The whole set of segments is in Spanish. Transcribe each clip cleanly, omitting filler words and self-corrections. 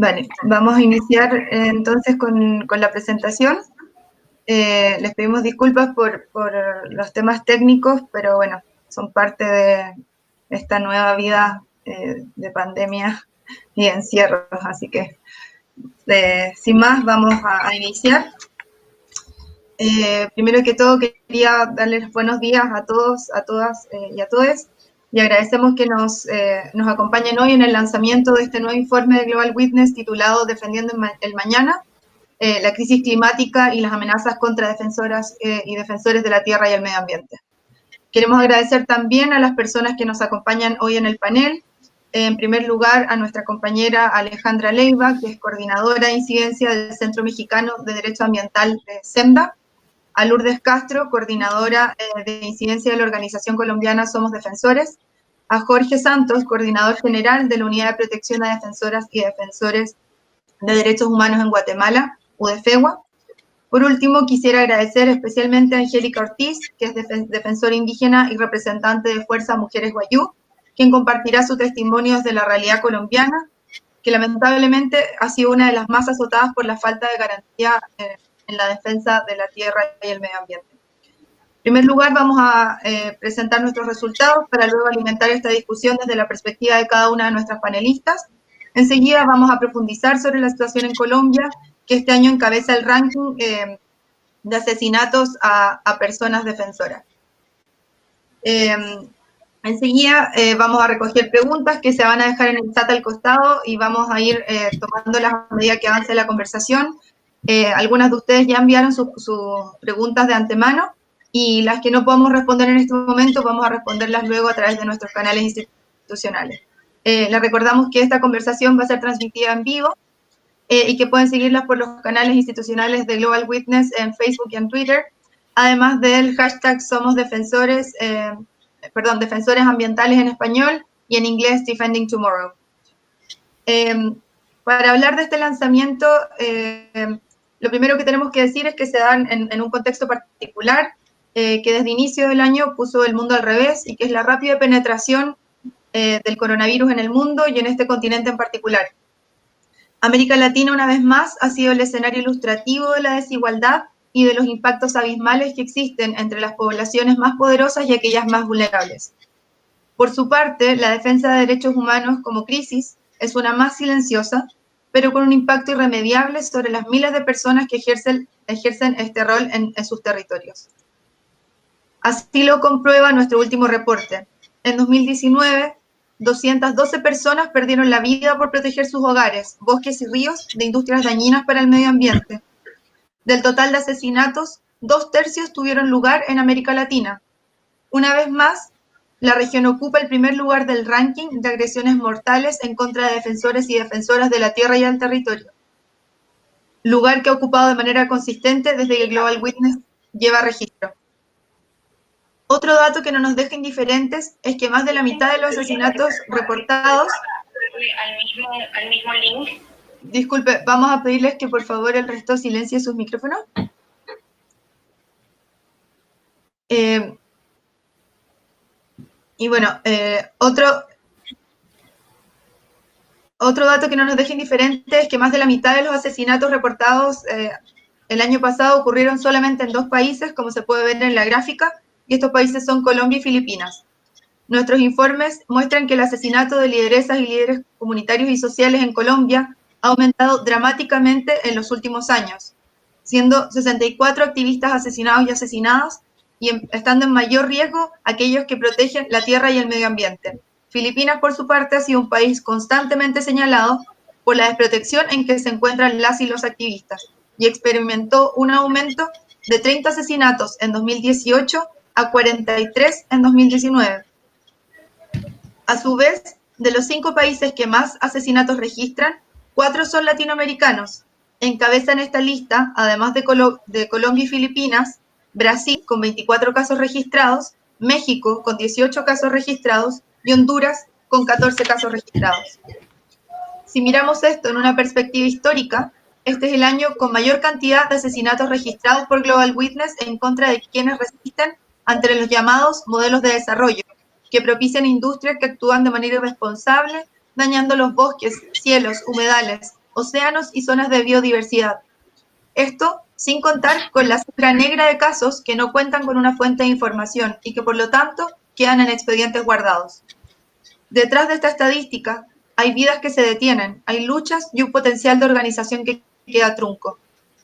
Vale, vamos a iniciar entonces con la presentación. Les pedimos disculpas por los temas técnicos, pero bueno, son parte de esta nueva vida de pandemia y encierros, así que sin más vamos a iniciar. Primero que todo quería darles buenos días a todos, a todas y a todos, y agradecemos que nos acompañen hoy en el lanzamiento de este nuevo informe de Global Witness titulado Defendiendo el Mañana, la crisis climática y las amenazas contra defensoras y defensores de la tierra y el medio ambiente. Queremos agradecer también a las personas que nos acompañan hoy en el panel. En primer lugar, a nuestra compañera Alejandra Leiva, que es coordinadora de incidencia del Centro Mexicano de Derecho Ambiental SEMDA, a Lourdes Castro, coordinadora de incidencia de la organización colombiana Somos Defensores, a Jorge Santos, coordinador general de la Unidad de Protección a Defensoras y Defensores de Derechos Humanos en Guatemala, UDFEGUA. Por último, quisiera agradecer especialmente a Angélica Ortiz, que es defensora indígena y representante de Fuerza Mujeres Guayú, quien compartirá su testimonio desde la realidad colombiana, que lamentablemente ha sido una de las más azotadas por la falta de garantía en la defensa de la tierra y el medio ambiente. En primer lugar, vamos a presentar nuestros resultados para luego alimentar esta discusión desde la perspectiva de cada una de nuestras panelistas. Enseguida vamos a profundizar sobre la situación en Colombia, que este año encabeza el ranking de asesinatos a personas defensoras. Enseguida vamos a recoger preguntas que se van a dejar en el chat al costado y vamos a ir tomándolas a medida que avance la conversación. Algunas de ustedes ya enviaron sus preguntas de antemano y las que no podemos responder en este momento vamos a responderlas luego a través de nuestros canales institucionales. Les recordamos que esta conversación va a ser transmitida en vivo y que pueden seguirlas por los canales institucionales de Global Witness en Facebook y en Twitter, además del hashtag Somos Defensores, Defensores Ambientales en español y en inglés Defending Tomorrow. Para hablar de este lanzamiento, lo primero que tenemos que decir es que se dan en un contexto particular, que desde inicio del año puso el mundo al revés y que es la rápida penetración del coronavirus en el mundo y en este continente en particular. América Latina, una vez más, ha sido el escenario ilustrativo de la desigualdad y de los impactos abismales que existen entre las poblaciones más poderosas y aquellas más vulnerables. Por su parte, la defensa de derechos humanos como crisis es una más silenciosa, pero con un impacto irremediable sobre las miles de personas que ejercen este rol en sus territorios. Así lo comprueba nuestro último reporte. En 2019, 212 personas perdieron la vida por proteger sus hogares, bosques y ríos de industrias dañinas para el medio ambiente. Del total de asesinatos, 2/3 tuvieron lugar en América Latina. Una vez más, la región ocupa el primer lugar del ranking de agresiones mortales en contra de defensores y defensoras de la tierra y del territorio. Lugar que ha ocupado de manera consistente desde que Global Witness lleva registro. Otro dato que no nos deja indiferentes es que más de la mitad de los asesinatos reportados... Al mismo link. Disculpe, vamos a pedirles que por favor el resto silencie sus micrófonos. Y bueno, otro dato que no nos deja indiferentes es que más de la mitad de los asesinatos reportados el año pasado ocurrieron solamente en 2 países, como se puede ver en la gráfica, y estos países son Colombia y Filipinas. Nuestros informes muestran que el asesinato de lideresas y líderes comunitarios y sociales en Colombia ha aumentado dramáticamente en los últimos años, siendo 64 activistas asesinados y asesinadas, y estando en mayor riesgo aquellos que protegen la tierra y el medio ambiente. Filipinas, por su parte, ha sido un país constantemente señalado por la desprotección en que se encuentran las y los activistas, y experimentó un aumento de 30 asesinatos en 2018 a 43 en 2019. A su vez, de los 5 países que más asesinatos registran, 4 son latinoamericanos. Encabezan esta lista, además de Colombia y Filipinas, Brasil con 24 casos registrados, México con 18 casos registrados y Honduras con 14 casos registrados. Si miramos esto en una perspectiva histórica, este es el año con mayor cantidad de asesinatos registrados por Global Witness en contra de quienes resisten ante los llamados modelos de desarrollo, que propician industrias que actúan de manera irresponsable, dañando los bosques, cielos, humedales, océanos y zonas de biodiversidad. Esto sin contar con la cifra negra de casos que no cuentan con una fuente de información y que por lo tanto quedan en expedientes guardados. Detrás de esta estadística hay vidas que se detienen, hay luchas y un potencial de organización que queda trunco.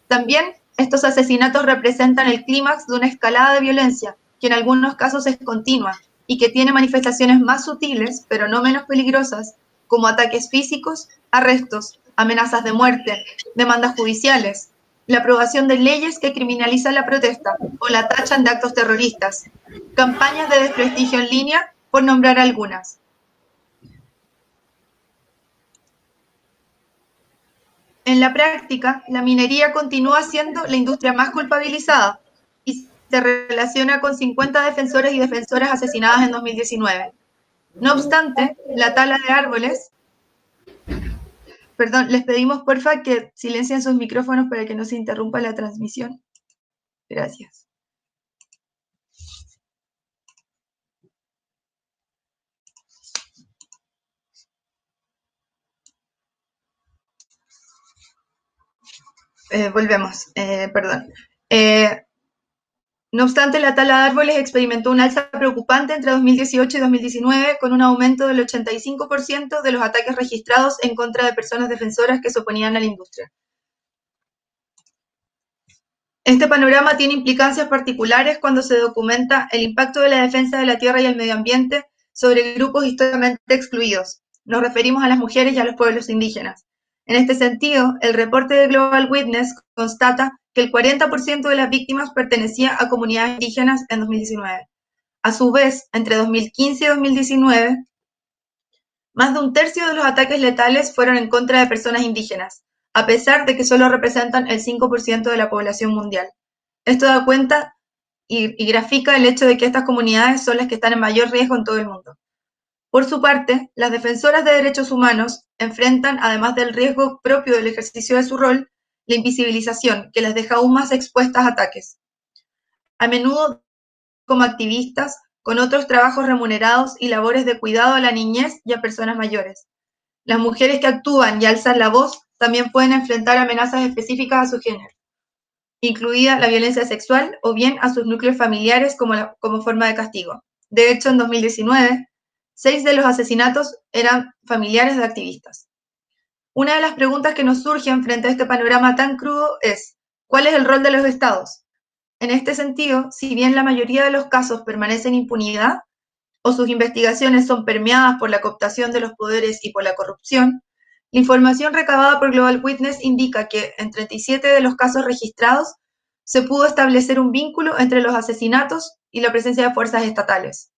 También estos asesinatos representan el clímax de una escalada de violencia que en algunos casos es continua y que tiene manifestaciones más sutiles, pero no menos peligrosas, como ataques físicos, arrestos, amenazas de muerte, demandas judiciales, la aprobación de leyes que criminalizan la protesta o la tachan de actos terroristas, campañas de desprestigio en línea, por nombrar algunas. En la práctica, la minería continúa siendo la industria más culpabilizada y se relaciona con 50 defensores y defensoras asesinadas en 2019. No obstante, la tala de árboles... Perdón, les pedimos porfa que silencien sus micrófonos para que no se interrumpa la transmisión. Gracias. Volvemos, perdón. No obstante, la tala de árboles experimentó un alza preocupante entre 2018 y 2019, con un aumento del 85% de los ataques registrados en contra de personas defensoras que se oponían a la industria. Este panorama tiene implicancias particulares cuando se documenta el impacto de la defensa de la tierra y el medio ambiente sobre grupos históricamente excluidos. Nos referimos a las mujeres y a los pueblos indígenas. En este sentido, el reporte de Global Witness constata que el 40% de las víctimas pertenecía a comunidades indígenas en 2019. A su vez, entre 2015 y 2019, más de un tercio de los ataques letales fueron en contra de personas indígenas, a pesar de que solo representan el 5% de la población mundial. Esto da cuenta y grafica el hecho de que estas comunidades son las que están en mayor riesgo en todo el mundo. Por su parte, las defensoras de derechos humanos enfrentan, además del riesgo propio del ejercicio de su rol, la invisibilización, que las deja aún más expuestas a ataques. A menudo como activistas, con otros trabajos remunerados y labores de cuidado a la niñez y a personas mayores. Las mujeres que actúan y alzan la voz también pueden enfrentar amenazas específicas a su género, incluida la violencia sexual o bien a sus núcleos familiares como forma de castigo. De hecho, en 2019, 6 de los asesinatos eran familiares de activistas. Una de las preguntas que nos surgen frente a este panorama tan crudo es, ¿cuál es el rol de los estados? En este sentido, si bien la mayoría de los casos permanecen en impunidad o sus investigaciones son permeadas por la cooptación de los poderes y por la corrupción, la información recabada por Global Witness indica que en 37 de los casos registrados se pudo establecer un vínculo entre los asesinatos y la presencia de fuerzas estatales.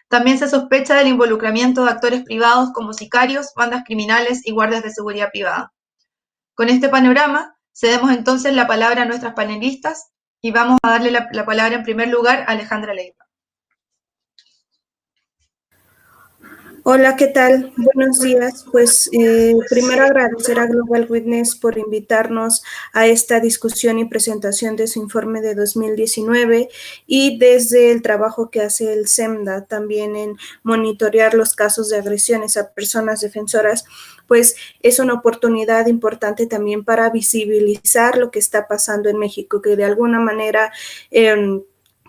También se sospecha del involucramiento de actores privados como sicarios, bandas criminales y guardias de seguridad privada. Con este panorama, cedemos entonces la palabra a nuestras panelistas y vamos a darle la palabra en primer lugar a Alejandra Leiva. Hola, ¿qué tal? Buenos días. Pues primero agradecer a Global Witness por invitarnos a esta discusión y presentación de su informe de 2019 y desde el trabajo que hace el SEMDA también en monitorear los casos de agresiones a personas defensoras, pues es una oportunidad importante también para visibilizar lo que está pasando en México, que de alguna manera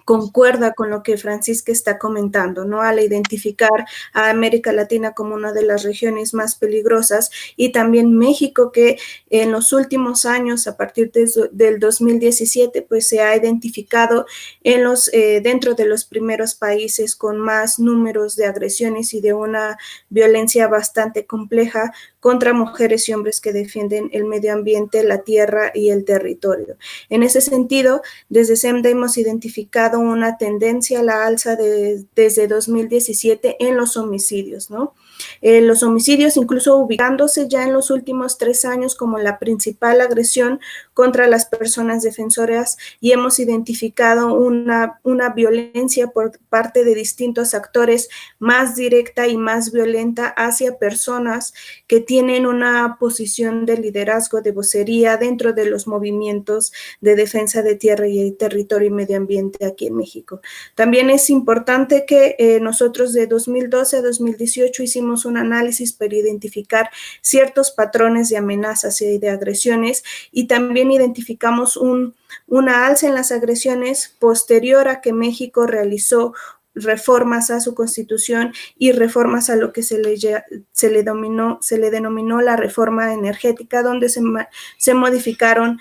concuerda con lo que Francisca está comentando, ¿no? Al identificar a América Latina como una de las regiones más peligrosas y también México, que en los últimos años, a partir del 2017, pues se ha identificado dentro de los primeros países con más números de agresiones y de una violencia bastante compleja contra mujeres y hombres que defienden el medio ambiente, la tierra y el territorio. En ese sentido, desde SEMDA hemos identificado una tendencia a la alza desde 2017 en los homicidios, ¿no? Los homicidios incluso ubicándose ya en los últimos 3 años como la principal agresión contra las personas defensoras y hemos identificado una violencia por parte de distintos actores más directa y más violenta hacia personas que tienen una posición de liderazgo, de vocería dentro de los movimientos de defensa de tierra y territorio y medio ambiente aquí en México. También es importante que nosotros de 2012 a 2018 hicimos hicimos un análisis para identificar ciertos patrones de amenazas y de agresiones, y también identificamos una alza en las agresiones posterior a que México realizó reformas a su constitución y reformas a lo que se le denominó la reforma energética, donde se modificaron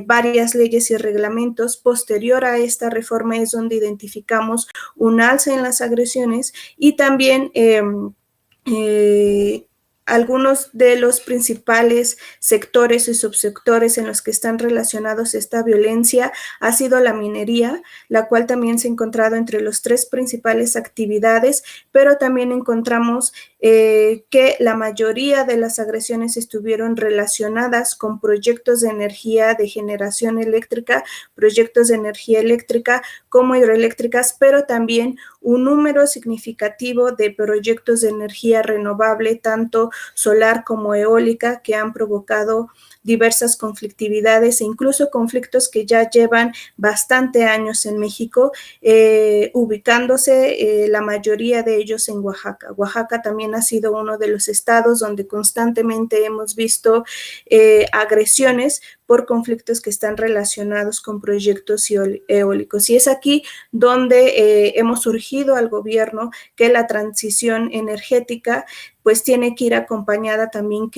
varias leyes y reglamentos. Posterior a esta reforma es donde identificamos un alza en las agresiones y también algunos de los principales sectores y subsectores en los que están relacionados esta violencia ha sido la minería, la cual también se ha encontrado entre las 3 principales actividades, pero también encontramos que la mayoría de las agresiones estuvieron relacionadas con proyectos de energía de generación eléctrica, proyectos de energía eléctrica como hidroeléctricas, pero también un número significativo de proyectos de energía renovable, tanto solar como eólica, que han provocado diversas conflictividades e incluso conflictos que ya llevan bastante años en México, ubicándose la mayoría de ellos en Oaxaca. Oaxaca también ha sido uno de los estados donde constantemente hemos visto agresiones por conflictos que están relacionados con proyectos eólicos. Y es aquí donde hemos urgido al gobierno que la transición energética pues tiene que ir acompañada también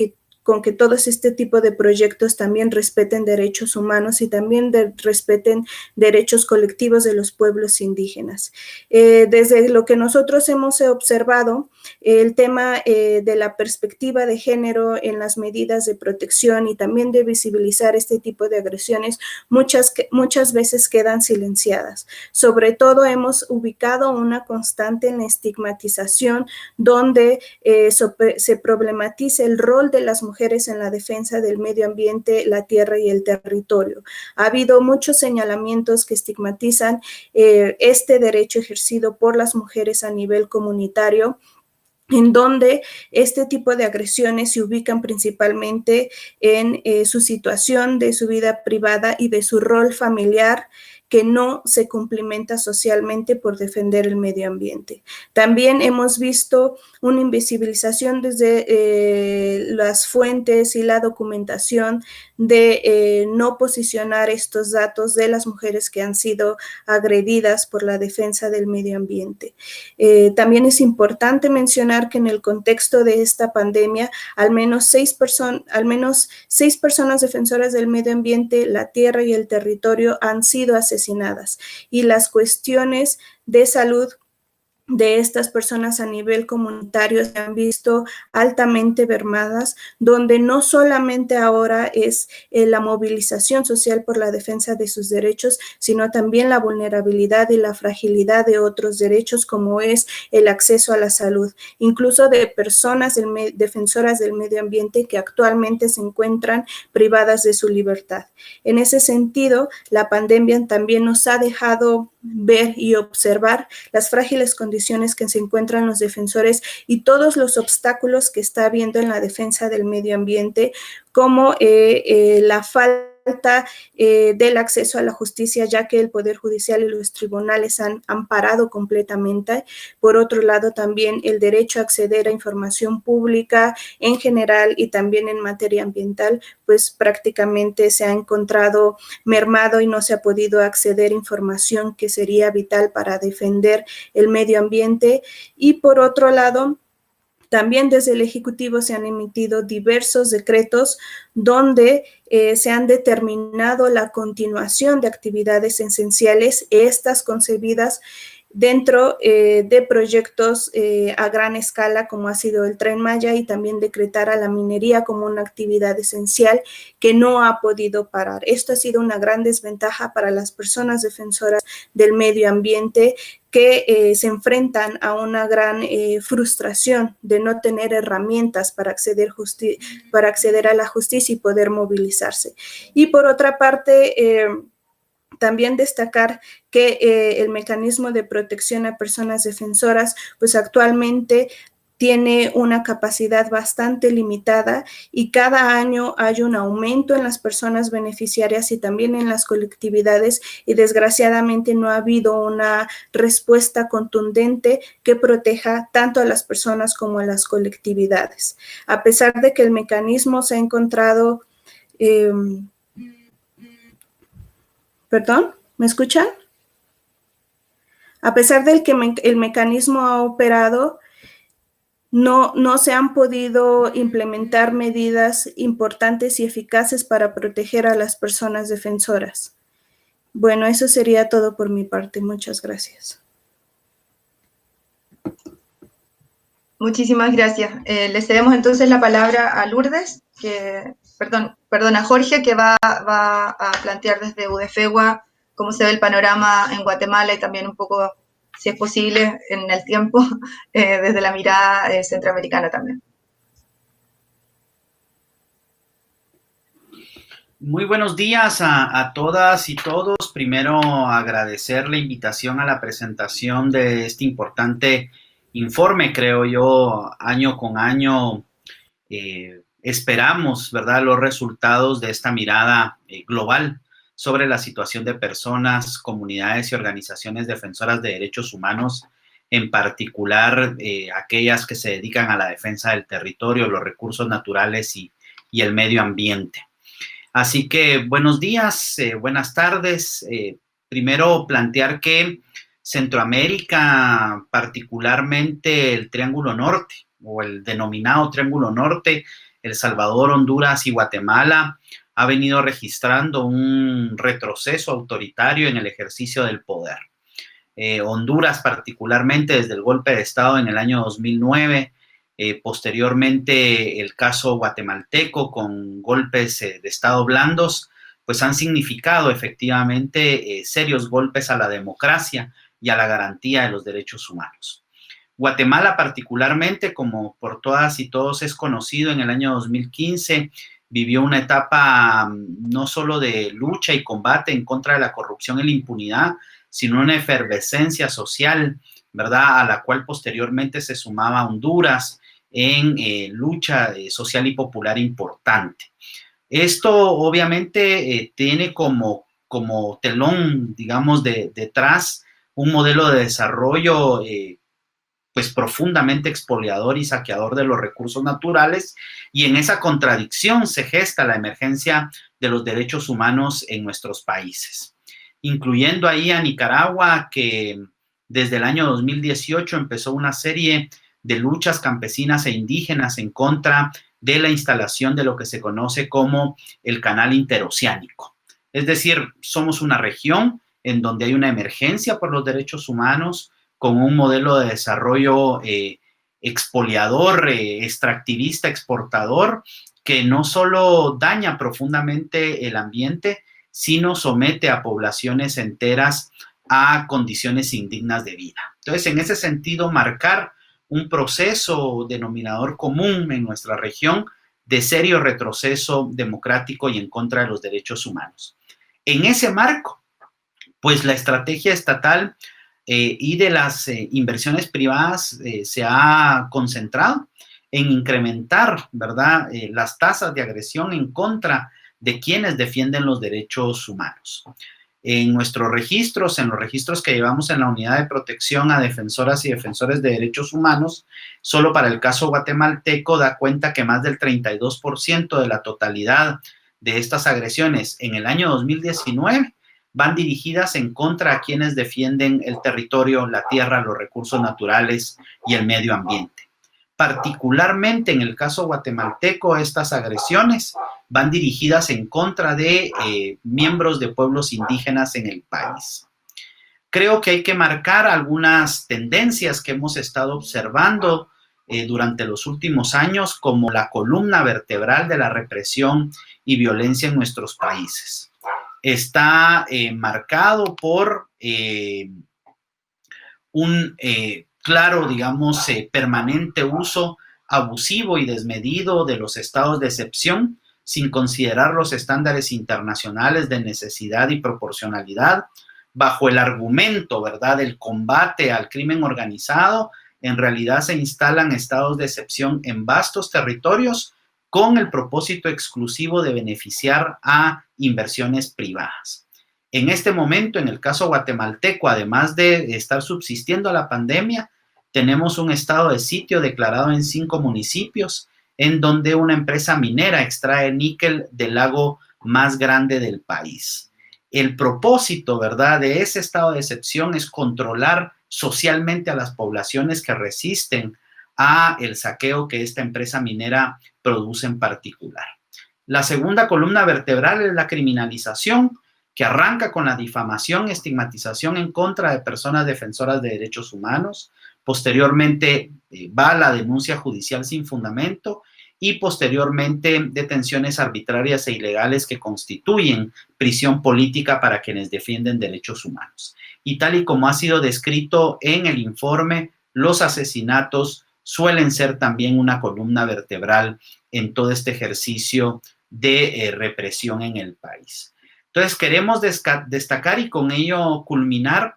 con que todos este tipo de proyectos también respeten derechos humanos y también respeten derechos colectivos de los pueblos indígenas. Desde lo que nosotros hemos observado, el tema de la perspectiva de género en las medidas de protección y también de visibilizar este tipo de agresiones, muchas veces quedan silenciadas. Sobre todo hemos ubicado una constante en la estigmatización donde se problematiza el rol de las mujeres en la defensa del medio ambiente, la tierra y el territorio. Ha habido muchos señalamientos que estigmatizan este derecho ejercido por las mujeres a nivel comunitario, en donde este tipo de agresiones se ubican principalmente en su situación de su vida privada y de su rol familiar, que no se cumplimenta socialmente por defender el medio ambiente. También hemos visto una invisibilización desde las fuentes y la documentación de no posicionar estos datos de las mujeres que han sido agredidas por la defensa del medio ambiente. También es importante mencionar que en el contexto de esta pandemia, al menos seis personas defensoras del medio ambiente, la tierra y el territorio han sido asesinadas, y las cuestiones de salud de estas personas a nivel comunitario se han visto altamente mermadas, donde no solamente ahora es la movilización social por la defensa de sus derechos, sino también la vulnerabilidad y la fragilidad de otros derechos, como es el acceso a la salud, incluso de personas defensoras del medio ambiente que actualmente se encuentran privadas de su libertad. En ese sentido, la pandemia también nos ha dejado ver y observar las frágiles condiciones que se encuentran los defensores y todos los obstáculos que está habiendo en la defensa del medio ambiente, como la falta del acceso a la justicia, ya que el Poder Judicial y los tribunales han parado completamente. Por otro lado, también el derecho a acceder a información pública en general y también en materia ambiental, pues prácticamente se ha encontrado mermado y no se ha podido acceder a información que sería vital para defender el medio ambiente. Y por otro lado, también desde el Ejecutivo se han emitido diversos decretos donde se han determinado la continuación de actividades esenciales, estas concebidas dentro de proyectos a gran escala, como ha sido el Tren Maya, y también decretar a la minería como una actividad esencial que no ha podido parar. Esto ha sido una gran desventaja para las personas defensoras del medio ambiente, que se enfrentan a una gran frustración de no tener herramientas para acceder a la justicia y poder movilizarse. Y por otra parte, también destacar que el mecanismo de protección a personas defensoras, pues actualmente tiene una capacidad bastante limitada y cada año hay un aumento en las personas beneficiarias y también en las colectividades, y desgraciadamente no ha habido una respuesta contundente que proteja tanto a las personas como a las colectividades. A pesar de que el mecanismo se ha encontrado... ¿Perdón? ¿Me escuchan? A pesar de que el mecanismo ha operado, no se han podido implementar medidas importantes y eficaces para proteger a las personas defensoras. Bueno, eso sería todo por mi parte. Muchas gracias. Muchísimas gracias. Le cedemos entonces la palabra a Lourdes, a Jorge, que va a plantear desde UDFEGUA cómo se ve el panorama en Guatemala y también un poco, si es posible, en el tiempo, desde la mirada centroamericana también. Muy buenos días a todas y todos. Primero, agradecer la invitación a la presentación de este importante informe. Creo yo, año con año esperamos, ¿verdad?, los resultados de esta mirada global sobre la situación de personas, comunidades y organizaciones defensoras de derechos humanos, en particular aquellas que se dedican a la defensa del territorio, los recursos naturales y el medio ambiente. Así que buenos días, buenas tardes. Primero plantear que Centroamérica, particularmente el Triángulo Norte o el denominado Triángulo Norte, El Salvador, Honduras y Guatemala, ha venido registrando un retroceso autoritario en el ejercicio del poder. Honduras particularmente desde el golpe de Estado en el año 2009, posteriormente el caso guatemalteco con golpes de Estado blandos, pues han significado efectivamente serios golpes a la democracia y a la garantía de los derechos humanos. Guatemala particularmente, como por todas y todos es conocido, en el año 2015 vivió una etapa no solo de lucha y combate en contra de la corrupción y la impunidad, sino una efervescencia social, ¿verdad?, a la cual posteriormente se sumaba Honduras en lucha social y popular importante. Esto obviamente tiene como telón, digamos, detrás un modelo de desarrollo pues profundamente expoliador y saqueador de los recursos naturales, y en esa contradicción se gesta la emergencia de los derechos humanos en nuestros países, incluyendo ahí a Nicaragua, que desde el año 2018 empezó una serie de luchas campesinas e indígenas en contra de la instalación de lo que se conoce como el Canal Interoceánico. Es decir, somos una región en donde hay una emergencia por los derechos humanos, con un modelo de desarrollo expoliador, extractivista, exportador, que no solo daña profundamente el ambiente, sino somete a poblaciones enteras a condiciones indignas de vida. Entonces, en ese sentido, marcar un proceso denominador común en nuestra región de serio retroceso democrático y en contra de los derechos humanos. En ese marco, pues la estrategia estatal y de las inversiones privadas se ha concentrado en incrementar, ¿verdad?, las tasas de agresión en contra de quienes defienden los derechos humanos. En nuestros registros, en los registros que llevamos en la Unidad de Protección a Defensoras y Defensores de Derechos Humanos, solo para el caso guatemalteco da cuenta que más del 32% de la totalidad de estas agresiones en el año 2019 van dirigidas en contra a quienes defienden el territorio, la tierra, los recursos naturales y el medio ambiente. Particularmente en el caso guatemalteco, estas agresiones van dirigidas en contra de miembros de pueblos indígenas en el país. Creo que hay que marcar algunas tendencias que hemos estado observando durante los últimos años como la columna vertebral de la represión y violencia en nuestros países. Está marcado por un claro, digamos, permanente uso abusivo y desmedido de los estados de excepción, sin considerar los estándares internacionales de necesidad y proporcionalidad, bajo el argumento, ¿verdad?, del combate al crimen organizado. en realidad se instalan estados de excepción en vastos territorios con el propósito exclusivo de beneficiar a inversiones privadas. En este momento, en el caso guatemalteco, además de estar subsistiendo a la pandemia, tenemos un estado de sitio declarado en 5 municipios, en donde una empresa minera extrae níquel del lago más grande del país. El propósito, ¿verdad?, de ese estado de excepción es controlar socialmente a las poblaciones que resisten a el saqueo que esta empresa minera produce en particular. La segunda columna vertebral es la criminalización, que arranca con la difamación y estigmatización en contra de personas defensoras de derechos humanos. Posteriormente va la denuncia judicial sin fundamento y posteriormente detenciones arbitrarias e ilegales que constituyen prisión política para quienes defienden derechos humanos. Y tal y como ha sido descrito en el informe, los asesinatos suelen ser también una columna vertebral en todo este ejercicio de represión en el país. Entonces, queremos destacar y con ello culminar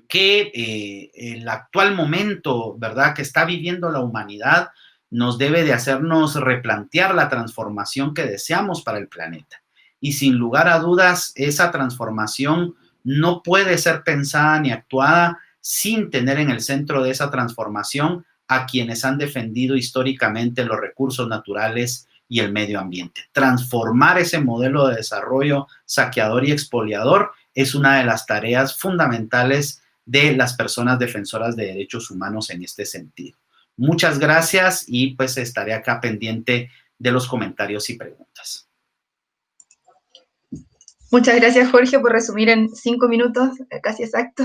que el actual momento, ¿verdad?, que está viviendo la humanidad nos debe de hacernos replantear la transformación que deseamos para el planeta. Y sin lugar a dudas, esa transformación no puede ser pensada ni actuada sin tener en el centro de esa transformación a quienes han defendido históricamente los recursos naturales y el medio ambiente. Transformar ese modelo de desarrollo saqueador y expoliador es una de las tareas fundamentales de las personas defensoras de derechos humanos en este sentido. Muchas gracias y pues estaré acá pendiente de los comentarios y preguntas. Muchas gracias, Jorge, por resumir en 5 minutos, casi exacto,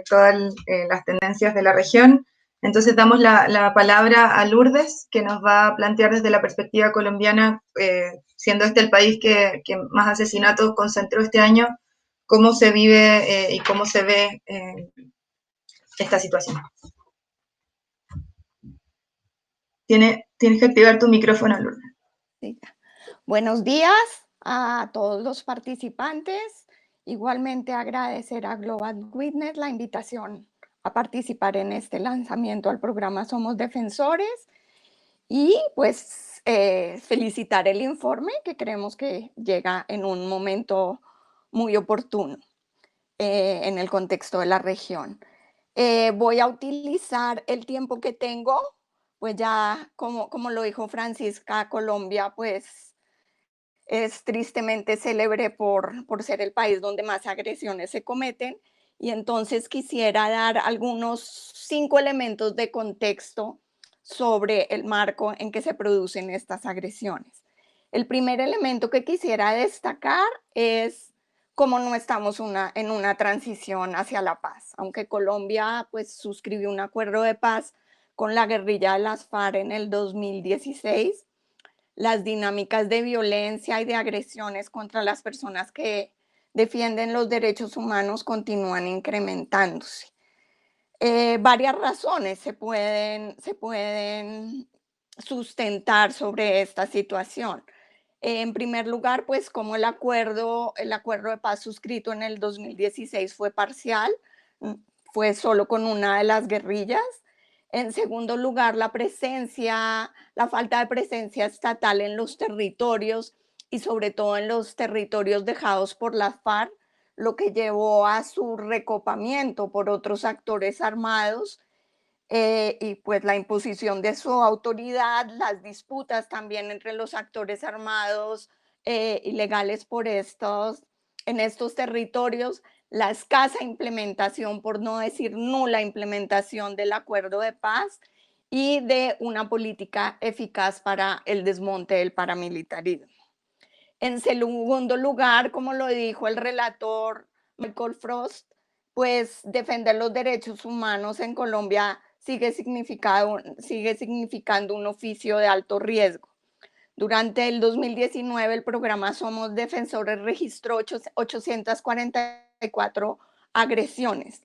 todas las tendencias de la región. Entonces damos la palabra a Lourdes, que nos va a plantear desde la perspectiva colombiana, siendo este el país que más asesinatos concentró este año, cómo se vive y cómo se ve esta situación. Tienes que activar tu micrófono, Lourdes. Sí. Buenos días a todos los participantes. Igualmente agradecer a Global Witness la invitación a participar en este lanzamiento al programa Somos Defensores y pues felicitar el informe que creemos que llega en un momento muy oportuno en el contexto de la región. Voy a utilizar el tiempo que tengo, pues ya como lo dijo Francisca, Colombia pues es tristemente célebre por ser el país donde más agresiones se cometen. Y entonces quisiera dar algunos 5 elementos de contexto sobre el marco en que se producen estas agresiones. El primer elemento que quisiera destacar es cómo no estamos en una transición hacia la paz. Aunque Colombia pues, suscribió un acuerdo de paz con la guerrilla de las FARC en el 2016, las dinámicas de violencia y de agresiones contra las personas que defienden los derechos humanos continúan incrementándose. Varias razones se pueden sustentar sobre esta situación. En primer lugar, pues como el acuerdo de paz suscrito en el 2016 fue parcial, fue solo con una de las guerrillas. En segundo lugar, la falta de presencia estatal en los territorios y sobre todo en los territorios dejados por las FARC, lo que llevó a su recopamiento por otros actores armados y pues la imposición de su autoridad, las disputas también entre los actores armados ilegales en estos territorios, la escasa implementación, por no decir nula implementación del acuerdo de paz y de una política eficaz para el desmonte del paramilitarismo. En segundo lugar, como lo dijo el relator Michael Frost, pues defender los derechos humanos en Colombia sigue significando un oficio de alto riesgo. Durante el 2019, el programa Somos Defensores registró 844 agresiones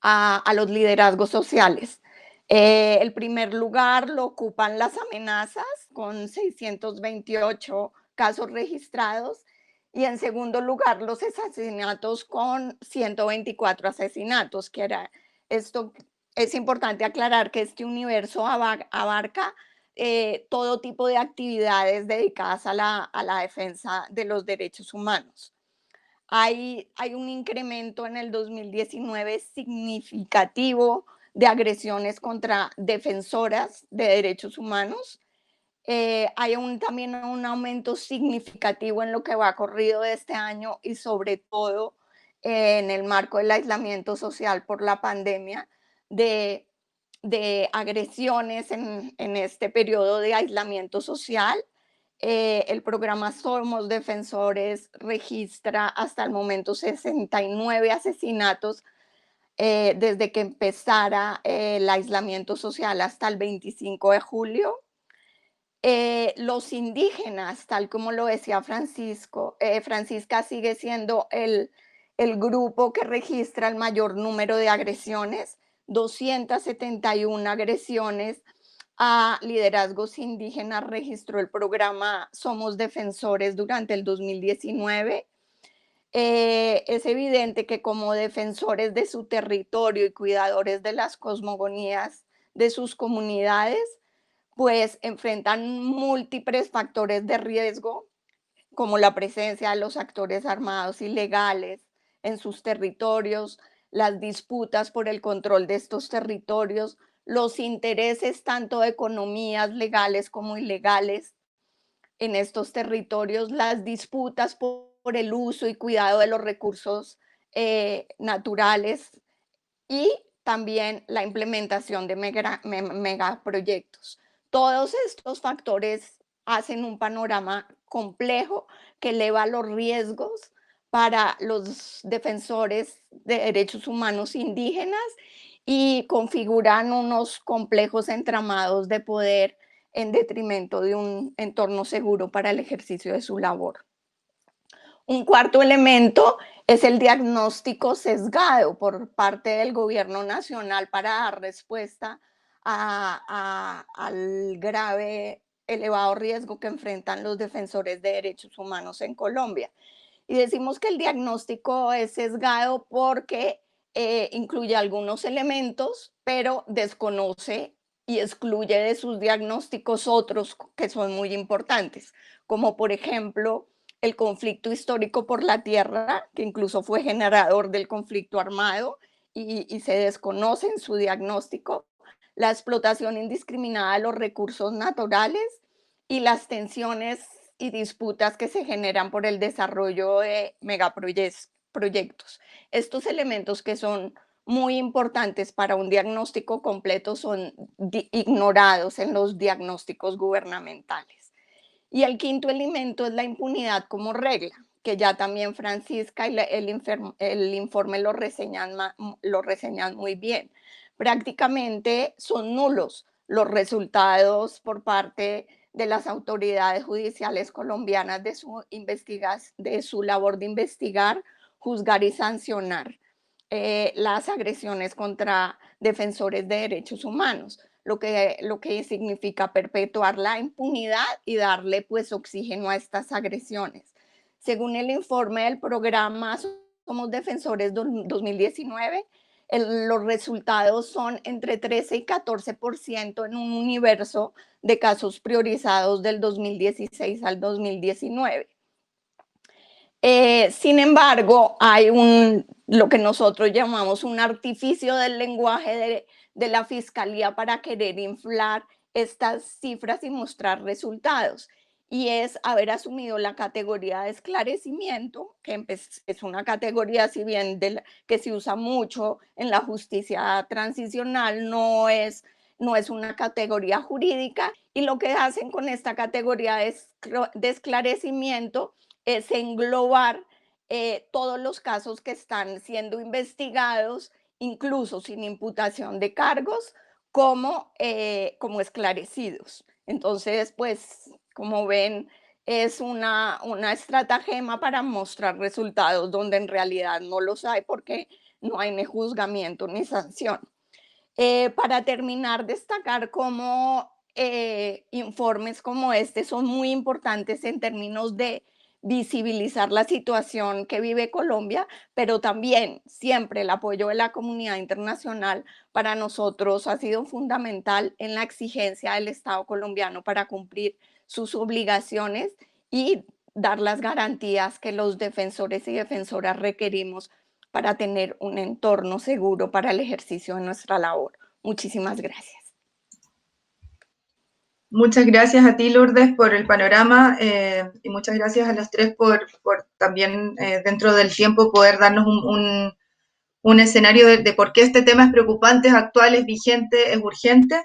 a los liderazgos sociales. El primer lugar lo ocupan las amenazas, con 628 casos registrados, y en segundo lugar los asesinatos con 124 asesinatos, que era esto es importante aclarar que este universo abarca todo tipo de actividades dedicadas a la defensa de los derechos humanos. Hay un incremento en el 2019 significativo de agresiones contra defensoras de derechos humanos. Hay también un aumento significativo en lo que va corrido de este año y sobre todo en el marco del aislamiento social por la pandemia de, de agresiones en este periodo de aislamiento social. El programa Somos Defensores registra hasta el momento 69 asesinatos desde que empezara el aislamiento social hasta el 25 de julio. Los indígenas, tal como lo decía Francisca sigue siendo el grupo que registra el mayor número de agresiones, 271 agresiones a liderazgos indígenas registró el programa Somos Defensores durante el 2019. Es evidente que como defensores de su territorio y cuidadores de las cosmogonías de sus comunidades, pues enfrentan múltiples factores de riesgo, como la presencia de los actores armados ilegales en sus territorios, las disputas por el control de estos territorios, los intereses tanto de economías legales como ilegales en estos territorios, las disputas por el uso y cuidado de los recursos naturales y también la implementación de megaproyectos. Todos estos factores hacen un panorama complejo que eleva los riesgos para los defensores de derechos humanos indígenas y configuran unos complejos entramados de poder en detrimento de un entorno seguro para el ejercicio de su labor. Un cuarto elemento es el diagnóstico sesgado por parte del gobierno nacional para dar respuesta al grave, elevado riesgo que enfrentan los defensores de derechos humanos en Colombia. Y decimos que el diagnóstico es sesgado porque incluye algunos elementos, pero desconoce y excluye de sus diagnósticos otros que son muy importantes, como por ejemplo el conflicto histórico por la tierra, que incluso fue generador del conflicto armado y se desconoce en su diagnóstico, la explotación indiscriminada de los recursos naturales y las tensiones y disputas que se generan por el desarrollo de megaproyectos. Estos elementos que son muy importantes para un diagnóstico completo son ignorados en los diagnósticos gubernamentales. Y el quinto elemento es la impunidad como regla, que ya también Francisca y el informe lo reseñan muy bien. Prácticamente son nulos los resultados por parte de las autoridades judiciales colombianas de su labor de investigar, juzgar y sancionar las agresiones contra defensores de derechos humanos, lo que significa perpetuar la impunidad y darle pues oxígeno a estas agresiones. Según el informe del programa Somos Defensores 2019, los resultados son entre 13 y 14% en un universo de casos priorizados del 2016 al 2019. Sin embargo, hay lo que nosotros llamamos un artificio del lenguaje de la Fiscalía para querer inflar estas cifras y mostrar resultados. Y es haber asumido la categoría de esclarecimiento, que es una categoría, si bien que se usa mucho en la justicia transicional, no es una categoría jurídica. Y lo que hacen con esta categoría de esclarecimiento es englobar todos los casos que están siendo investigados, incluso sin imputación de cargos, como esclarecidos. Entonces, pues, como ven, es una estratagema para mostrar resultados donde en realidad no los hay porque no hay ni juzgamiento ni sanción. Para terminar, destacar cómo informes como este son muy importantes en términos de visibilizar la situación que vive Colombia, pero también siempre el apoyo de la comunidad internacional para nosotros ha sido fundamental en la exigencia del Estado colombiano para cumplir sus obligaciones y dar las garantías que los defensores y defensoras requerimos para tener un entorno seguro para el ejercicio de nuestra labor. Muchísimas gracias. Muchas gracias a ti, Lourdes, por el panorama y muchas gracias a los tres por también dentro del tiempo poder darnos un escenario de por qué este tema es preocupante, es actual, es vigente, es urgente.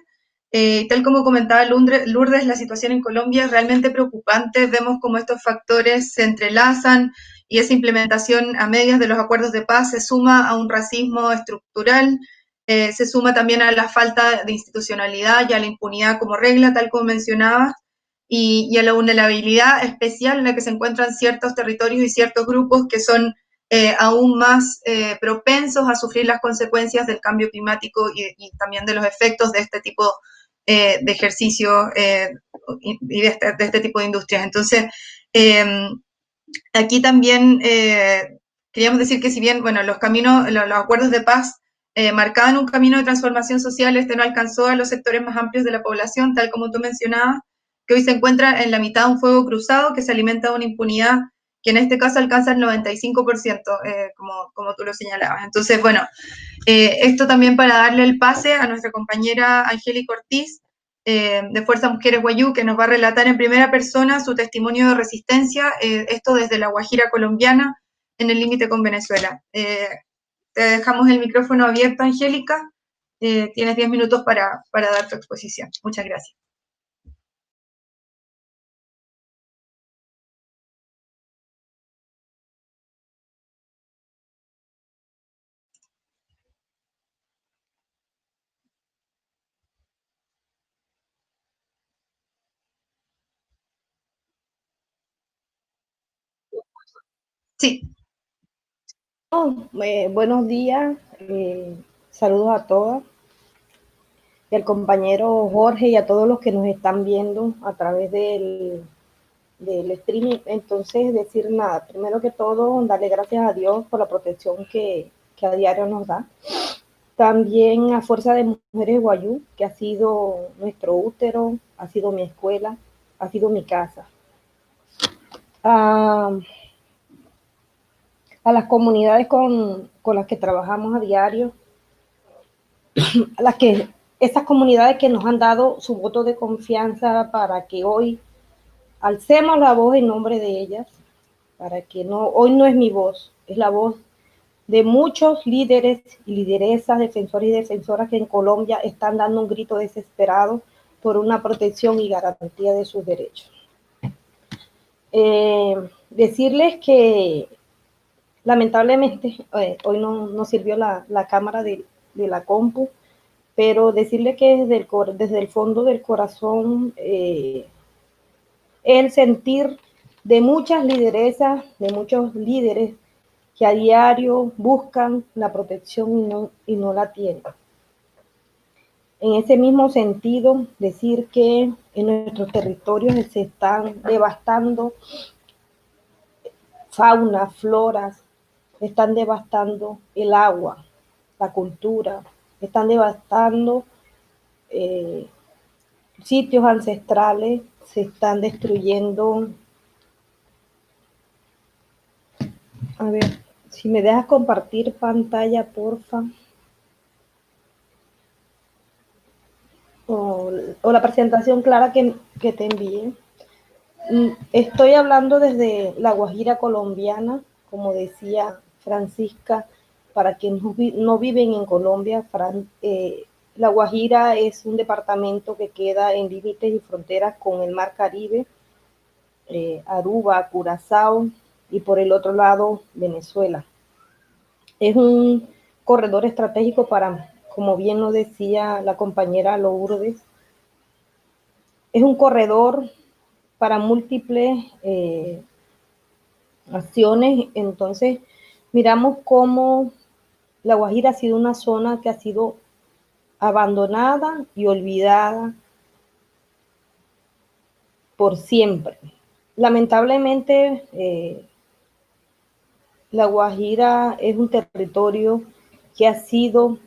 Tal como comentaba Lourdes, la situación en Colombia es realmente preocupante. Vemos cómo estos factores se entrelazan y esa implementación a medias de los acuerdos de paz se suma a un racismo estructural, se suma también a la falta de institucionalidad y a la impunidad como regla, tal como mencionaba, y a la vulnerabilidad especial en la que se encuentran ciertos territorios y ciertos grupos que son aún más propensos a sufrir las consecuencias del cambio climático y también de los efectos de este tipo de ejercicio y de este tipo de industrias. Entonces, aquí también queríamos decir que si bien, bueno, los acuerdos de paz marcaban un camino de transformación social, este no alcanzó a los sectores más amplios de la población, tal como tú mencionabas, que hoy se encuentra en la mitad de un fuego cruzado que se alimenta de una impunidad que en este caso alcanza el 95%, como tú lo señalabas. Entonces, bueno, esto también para darle el pase a nuestra compañera Angélica Ortiz, de Fuerza Mujeres Guayú, que nos va a relatar en primera persona su testimonio de resistencia, esto desde la Guajira colombiana, en el límite con Venezuela. Te dejamos el micrófono abierto, Angélica. Tienes 10 minutos para dar tu exposición. Muchas gracias. Sí. Buenos días, saludos a todas, y al compañero Jorge y a todos los que nos están viendo a través del streaming. Entonces, decir nada, primero que todo, darle gracias a Dios por la protección que a diario nos da. También a Fuerza de Mujeres Guayú, que ha sido nuestro útero, ha sido mi escuela, ha sido mi casa. A las comunidades con las que trabajamos a diario, esas comunidades que nos han dado su voto de confianza para que hoy alcemos la voz en nombre de ellas, para que hoy no es mi voz, es la voz de muchos líderes y lideresas, defensores y defensoras que en Colombia están dando un grito desesperado por una protección y garantía de sus derechos. Decirles que lamentablemente hoy no sirvió la cámara de la compu, pero decirle que desde el fondo del corazón el sentir de muchas lideresas, de muchos líderes que a diario buscan la protección y no la tienen. En ese mismo sentido, decir que en nuestros territorios se están devastando fauna, floras, están devastando el agua, la cultura, están devastando sitios ancestrales, se están destruyendo. A ver, si me dejas compartir pantalla, porfa. O la presentación clara que te envié. Estoy hablando desde la Guajira colombiana, como decía Francisca, para quienes no viven en Colombia. La Guajira es un departamento que queda en límites y fronteras con el Mar Caribe, Aruba, Curazao y por el otro lado Venezuela. Es un corredor estratégico como bien lo decía la compañera Lourdes, es un corredor para múltiples acciones. Entonces, miramos cómo la Guajira ha sido una zona que ha sido abandonada y olvidada por siempre. Lamentablemente, La Guajira es un territorio que ha sido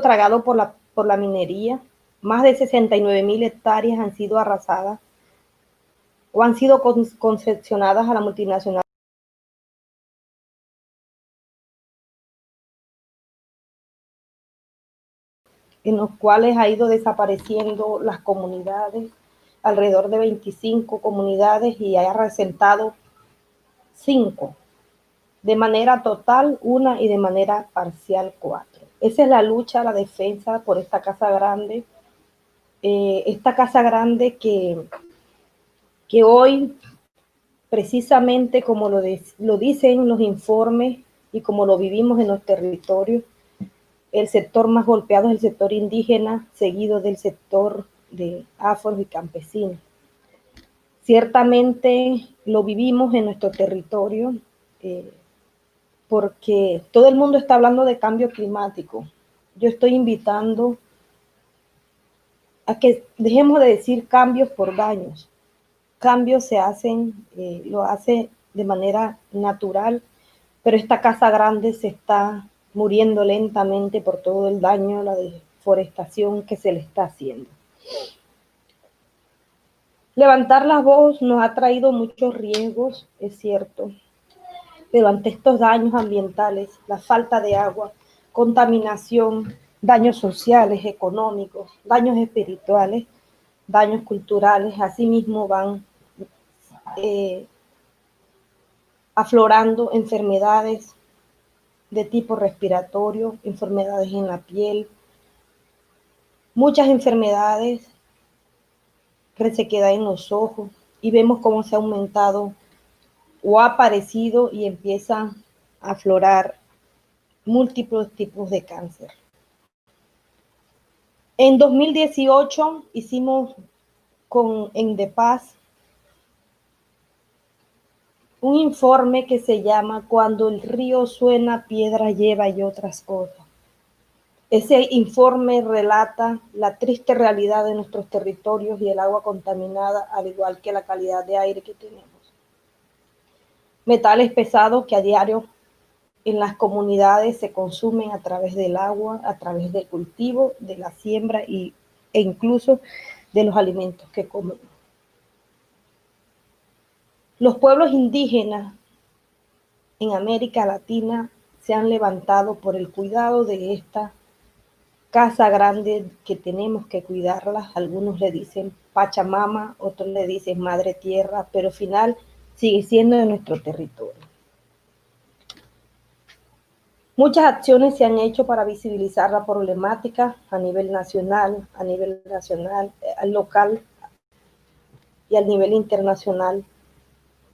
tragado por la minería. Más de 69.000 hectáreas han sido arrasadas o han sido concesionadas a la multinacional, en los cuales ha ido desapareciendo las comunidades, alrededor de 25 comunidades, y ha resentado 5, de manera total 1 y de manera parcial 4. Esa es la lucha, la defensa por esta Casa Grande, que hoy, precisamente como lo dicen los informes y como lo vivimos en los territorios, el sector más golpeado es el sector indígena, seguido del sector de afros y campesinos. Ciertamente lo vivimos en nuestro territorio, porque todo el mundo está hablando de cambio climático. Yo estoy invitando a que dejemos de decir cambios por daños. Cambios se hacen, lo hace de manera natural, pero esta Casa Grande se está muriendo lentamente por todo el daño, la deforestación que se le está haciendo. Levantar la voz nos ha traído muchos riesgos, es cierto, pero ante estos daños ambientales, la falta de agua, contaminación, daños sociales, económicos, daños espirituales, daños culturales, asimismo van aflorando enfermedades de tipo respiratorio, enfermedades en la piel, muchas enfermedades, resequedad en los ojos, y vemos cómo se ha aumentado o ha aparecido y empiezan a aflorar múltiples tipos de cáncer. En 2018 hicimos con Endepaz un informe que se llama Cuando el río suena, piedra lleva y otras cosas. Ese informe relata la triste realidad de nuestros territorios y el agua contaminada, al igual que la calidad de aire que tenemos. Metales pesados que a diario en las comunidades se consumen a través del agua, a través del cultivo, de la siembra e incluso de los alimentos que comemos. Los pueblos indígenas en América Latina se han levantado por el cuidado de esta Casa Grande, que tenemos que cuidarla. Algunos le dicen Pachamama, otros le dicen Madre Tierra, pero al final sigue siendo de nuestro territorio. Muchas acciones se han hecho para visibilizar la problemática a nivel nacional, local y a nivel internacional,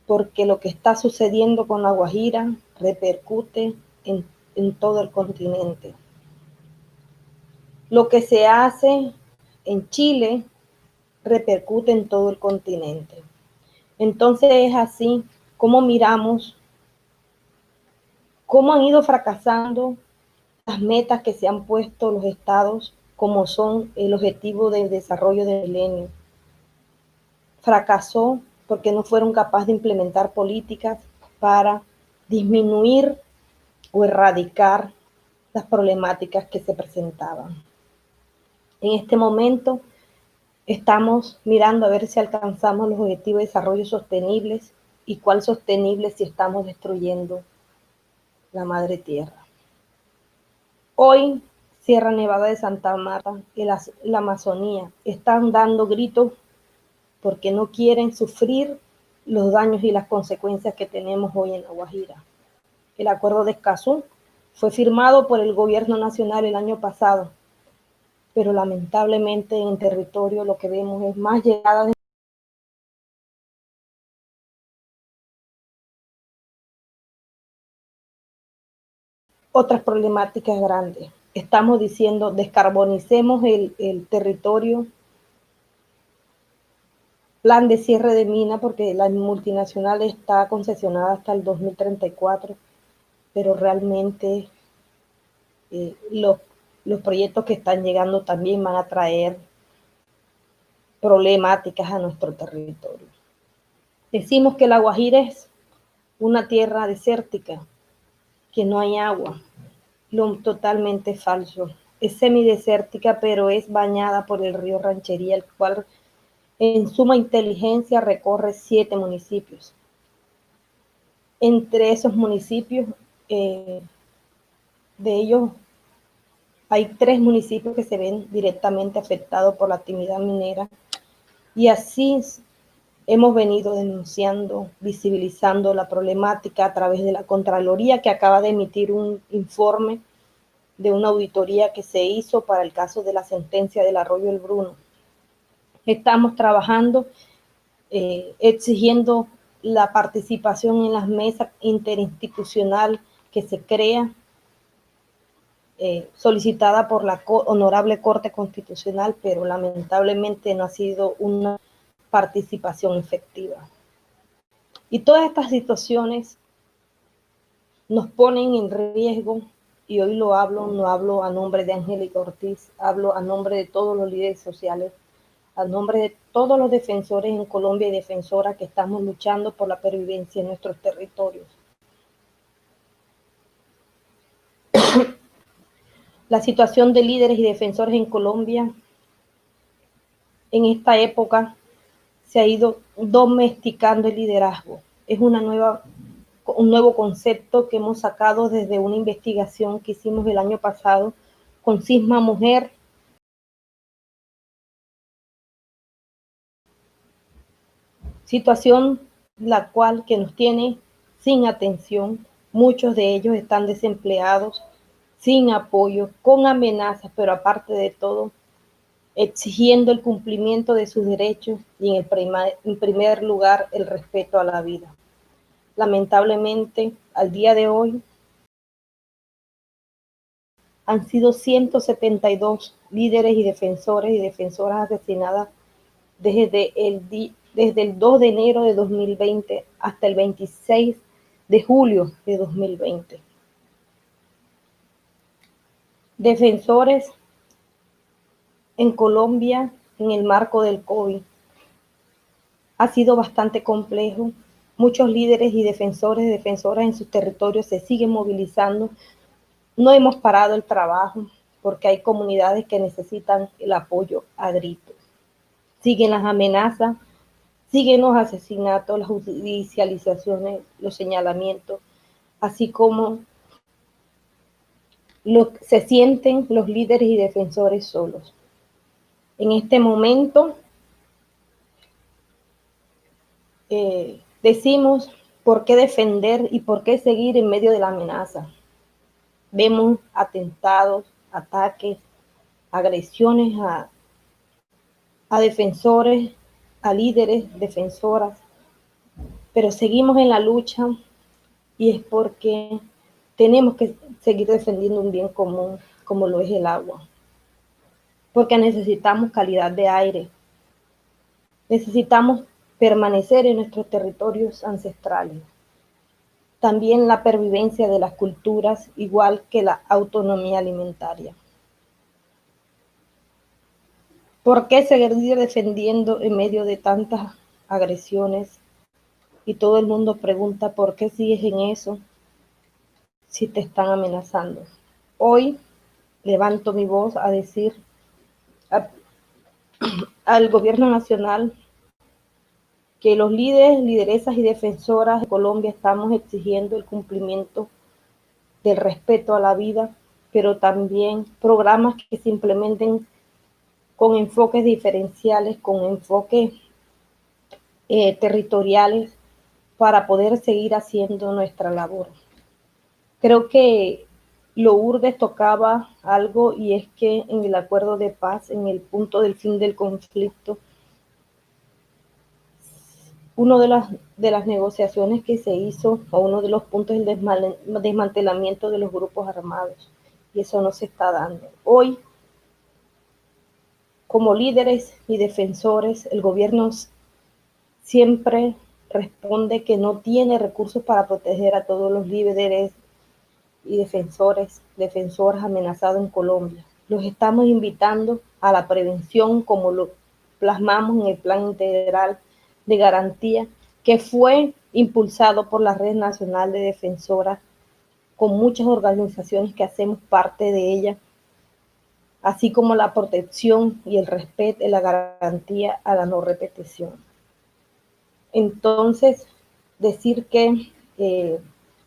porque lo que está sucediendo con La Guajira repercute en todo el continente. Lo que se hace en Chile repercute en todo el continente. Entonces es así como miramos cómo han ido fracasando las metas que se han puesto los estados, como son el objetivo de desarrollo del milenio. Fracasó porque no fueron capaces de implementar políticas para disminuir o erradicar las problemáticas que se presentaban. En este momento estamos mirando a ver si alcanzamos los objetivos de desarrollo sostenibles, y cuál sostenible si estamos destruyendo la madre tierra. Hoy Sierra Nevada de Santa Marta y la Amazonía están dando gritos porque no quieren sufrir los daños y las consecuencias que tenemos hoy en La Guajira. El acuerdo de Escazú fue firmado por el gobierno nacional el año pasado, pero lamentablemente en el territorio lo que vemos es más llegada de otras problemáticas grandes. Estamos diciendo descarbonicemos el territorio, plan de cierre de mina, porque la multinacional está concesionada hasta el 2034, pero realmente los proyectos que están llegando también van a traer problemáticas a nuestro territorio. Decimos que La Guajira es una tierra desértica, que no hay agua. Lo totalmente falso. Es semidesértica, pero es bañada por el río Ranchería, el cual en suma inteligencia recorre 7 municipios. Entre esos municipios, de ellos hay 3 municipios que se ven directamente afectados por la actividad minera, y así hemos venido denunciando, visibilizando la problemática a través de la Contraloría, que acaba de emitir un informe de una auditoría que se hizo para el caso de la sentencia del Arroyo El Bruno. Estamos trabajando, exigiendo la participación en las mesas interinstitucional que se crea, solicitada por la Honorable Corte Constitucional, pero lamentablemente no ha sido una participación efectiva. Y todas estas situaciones nos ponen en riesgo, y hoy no hablo a nombre de Angélica Ortiz, hablo a nombre de todos los líderes sociales, a nombre de todos los defensores en Colombia y defensoras que estamos luchando por la pervivencia en nuestros territorios. La situación de líderes y defensores en Colombia en esta época se ha ido domesticando el liderazgo. Es un nuevo concepto que hemos sacado desde una investigación que hicimos el año pasado con Cisma Mujer. Situación la cual que nos tiene sin atención. Muchos de ellos están desempleados, sin apoyo, con amenazas, pero aparte de todo, exigiendo el cumplimiento de sus derechos y en primer lugar el respeto a la vida. Lamentablemente, al día de hoy, han sido 172 líderes y defensores y defensoras asesinadas desde el 2 de enero de 2020 hasta el 26 de julio de 2020. Defensores en Colombia en el marco del COVID. Ha sido bastante complejo. Muchos líderes y defensores y defensoras en sus territorios se siguen movilizando. No hemos parado el trabajo porque hay comunidades que necesitan el apoyo a gritos. Siguen las amenazas, siguen los asesinatos, las judicializaciones, los señalamientos, así como se sienten los líderes y defensores solos. En este momento decimos por qué defender y por qué seguir en medio de la amenaza. Vemos atentados, ataques, agresiones a defensores, a líderes, defensoras, pero seguimos en la lucha, y es porque tenemos que seguir defendiendo un bien común como lo es el agua, porque necesitamos calidad de aire, necesitamos permanecer en nuestros territorios ancestrales. También la pervivencia de las culturas, igual que la autonomía alimentaria. ¿Por qué seguir defendiendo en medio de tantas agresiones? Y todo el mundo pregunta, ¿por qué sigues en eso si te están amenazando? Hoy levanto mi voz a decir al gobierno nacional que los líderes, lideresas y defensoras de Colombia estamos exigiendo el cumplimiento del respeto a la vida, pero también programas que se implementen con enfoques diferenciales, con enfoques territoriales, para poder seguir haciendo nuestra labor. Creo que Lourdes tocaba algo, y es que en el acuerdo de paz, en el punto del fin del conflicto, uno de las negociaciones que se hizo, o uno de los puntos, es el desmantelamiento de los grupos armados, y eso no se está dando. Hoy, como líderes y defensores, el gobierno siempre responde que no tiene recursos para proteger a todos los líderes y defensoras amenazados en Colombia. Los estamos invitando a la prevención, como lo plasmamos en el Plan Integral de Garantía, que fue impulsado por la Red Nacional de Defensoras, con muchas organizaciones que hacemos parte de ella, así como la protección y el respeto y la garantía a la no repetición. Entonces, decir que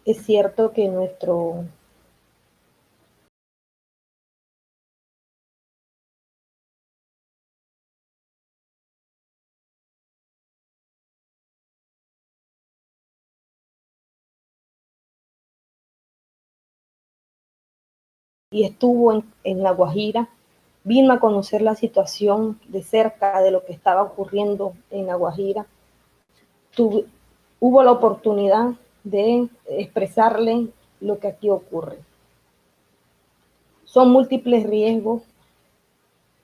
es cierto que nuestro y estuvo en La Guajira, vino a conocer la situación de cerca de lo que estaba ocurriendo en La Guajira. Hubo la oportunidad de expresarle lo que aquí ocurre. Son múltiples riesgos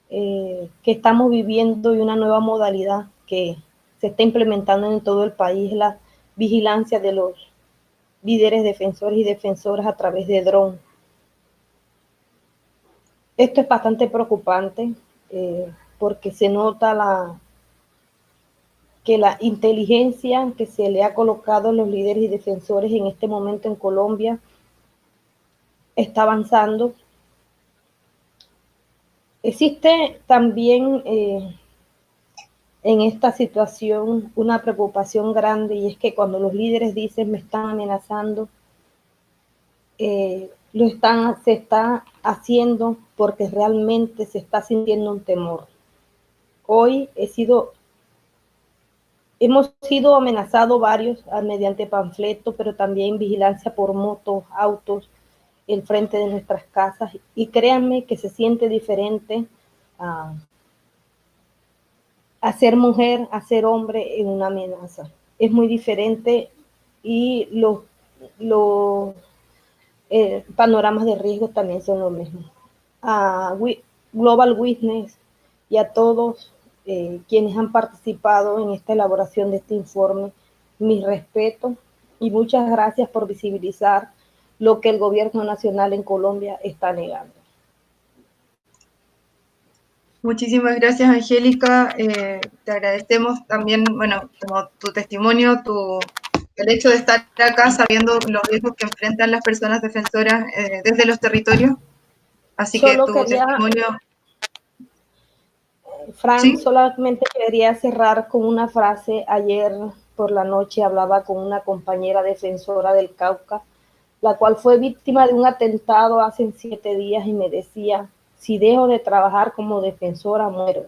que estamos viviendo y una nueva modalidad que se está implementando en todo el país, la vigilancia de los líderes defensores y defensoras a través de dron. Esto es bastante preocupante porque se nota que la inteligencia que se le ha colocado a los líderes y defensores en este momento en Colombia está avanzando. Existe también en esta situación una preocupación grande, y es que cuando los líderes dicen me están amenazando, se está haciendo porque realmente se está sintiendo un temor. Hoy hemos sido amenazados varios mediante panfletos, pero también vigilancia por motos, autos, el frente de nuestras casas, y créanme que se siente diferente a ser mujer, a ser hombre en una amenaza. Es muy diferente y los panoramas de riesgo también son lo mismo. A Global Witness y a todos quienes han participado en esta elaboración de este informe, mi respeto y muchas gracias por visibilizar lo que el gobierno nacional en Colombia está negando. Muchísimas gracias, Angélica. Te agradecemos también, bueno, como tu testimonio, el hecho de estar acá sabiendo los riesgos que enfrentan las personas defensoras desde los territorios. Así que tu testimonio... Fran, ¿sí? solamente quería cerrar con una frase. Ayer por la noche hablaba con una compañera defensora del Cauca, la cual fue víctima de un atentado hace 7 días, y me decía: si dejo de trabajar como defensora, muero.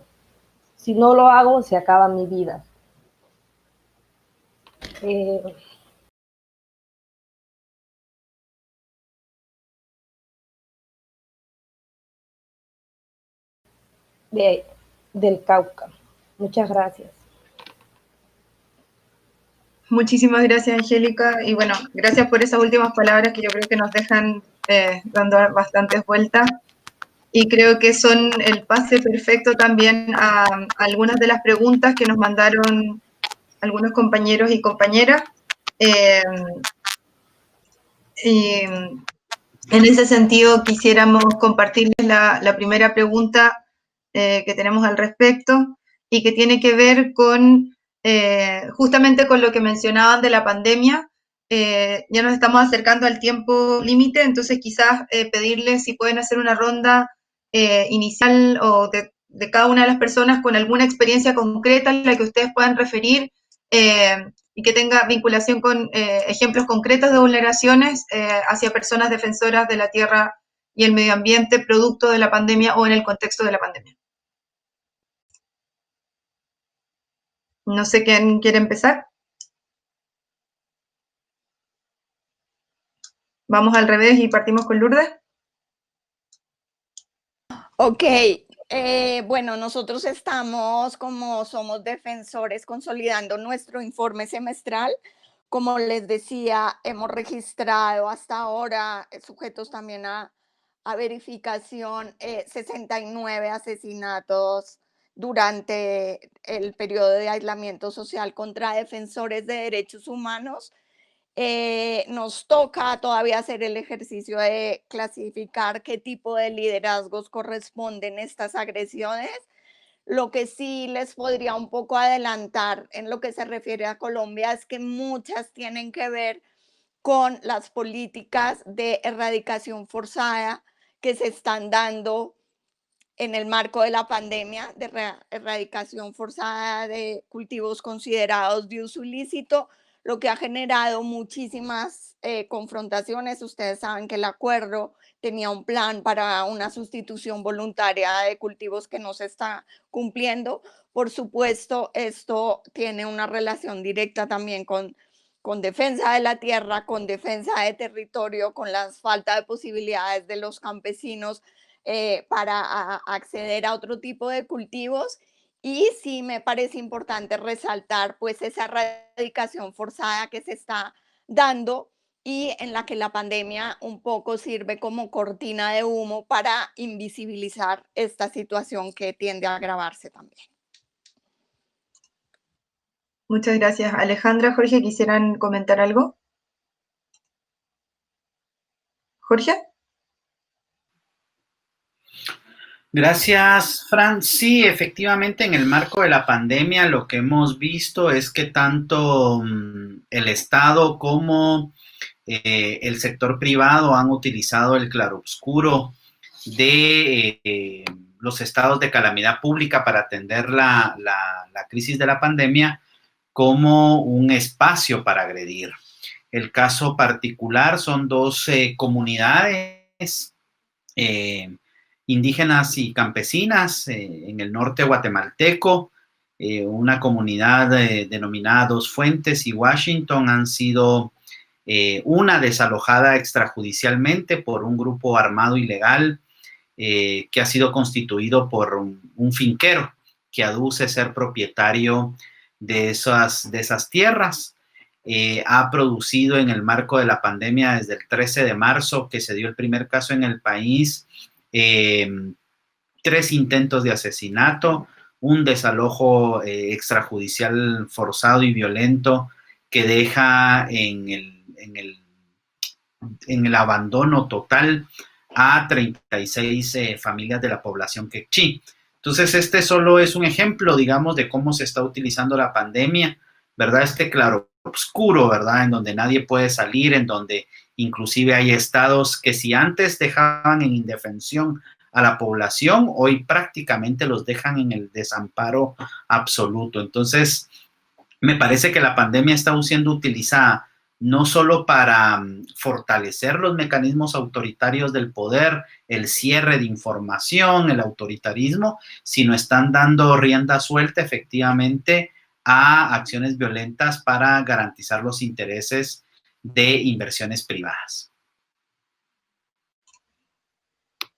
Si no lo hago, se acaba mi vida. Del Cauca. Muchas gracias. Muchísimas gracias, Angélica. Y bueno, gracias por esas últimas palabras que yo creo que nos dejan dando bastantes vueltas. Y creo que son el pase perfecto también a algunas de las preguntas que nos mandaron algunos compañeros y compañeras. Y en ese sentido quisiéramos compartirles la primera pregunta que tenemos al respecto, y que tiene que ver con justamente con lo que mencionaban de la pandemia. Ya nos estamos acercando al tiempo límite, entonces quizás pedirles si pueden hacer una ronda inicial o de cada una de las personas con alguna experiencia concreta en la que ustedes puedan referir y que tenga vinculación con ejemplos concretos de vulneraciones hacia personas defensoras de la tierra y el medio ambiente producto de la pandemia o en el contexto de la pandemia. No sé quién quiere empezar. Vamos al revés y partimos con Lourdes. Ok, bueno, nosotros estamos, como somos defensores, consolidando nuestro informe semestral. Como les decía, hemos registrado hasta ahora, sujetos también a verificación, 69 asesinatos durante el periodo de aislamiento social contra defensores de derechos humanos. Nos toca todavía hacer el ejercicio de clasificar qué tipo de liderazgos corresponden estas agresiones. Lo que sí les podría un poco adelantar en lo que se refiere a Colombia es que muchas tienen que ver con las políticas de erradicación forzada que se están dando en el marco de la pandemia, de erradicación forzada de cultivos considerados de uso ilícito, lo que ha generado muchísimas confrontaciones. Ustedes saben que el acuerdo tenía un plan para una sustitución voluntaria de cultivos que no se está cumpliendo. Por supuesto, esto tiene una relación directa también con defensa de la tierra, con defensa de territorio, con la falta de posibilidades de los campesinos para acceder a otro tipo de cultivos. Y sí me parece importante resaltar pues esa erradicación forzada que se está dando y en la que la pandemia un poco sirve como cortina de humo para invisibilizar esta situación que tiende a agravarse también. Muchas gracias. Alejandra, Jorge, ¿quisieran comentar algo? Jorge. Gracias, Fran. Sí, efectivamente, en el marco de la pandemia lo que hemos visto es que tanto el Estado como el sector privado han utilizado el claroscuro de los estados de calamidad pública para atender la crisis de la pandemia como un espacio para agredir. El caso particular son dos comunidades indígenas y campesinas en el norte guatemalteco, una comunidad denominada Dos Fuentes y Washington han sido una desalojada extrajudicialmente por un grupo armado ilegal que ha sido constituido por un finquero que aduce ser propietario de esas tierras. Ha producido en el marco de la pandemia desde el 13 de marzo, que se dio el primer caso en el país, 3 intentos de asesinato, un desalojo extrajudicial forzado y violento que deja en el abandono total a 36 familias de la población quechí. Entonces, este solo es un ejemplo, digamos, de cómo se está utilizando la pandemia, ¿verdad? Este claro oscuro, ¿verdad? En donde nadie puede salir, en donde inclusive hay estados que si antes dejaban en indefensión a la población, hoy prácticamente los dejan en el desamparo absoluto. Entonces, me parece que la pandemia está siendo utilizada no solo para fortalecer los mecanismos autoritarios del poder, el cierre de información, el autoritarismo, sino están dando rienda suelta efectivamente a acciones violentas para garantizar los intereses de inversiones privadas.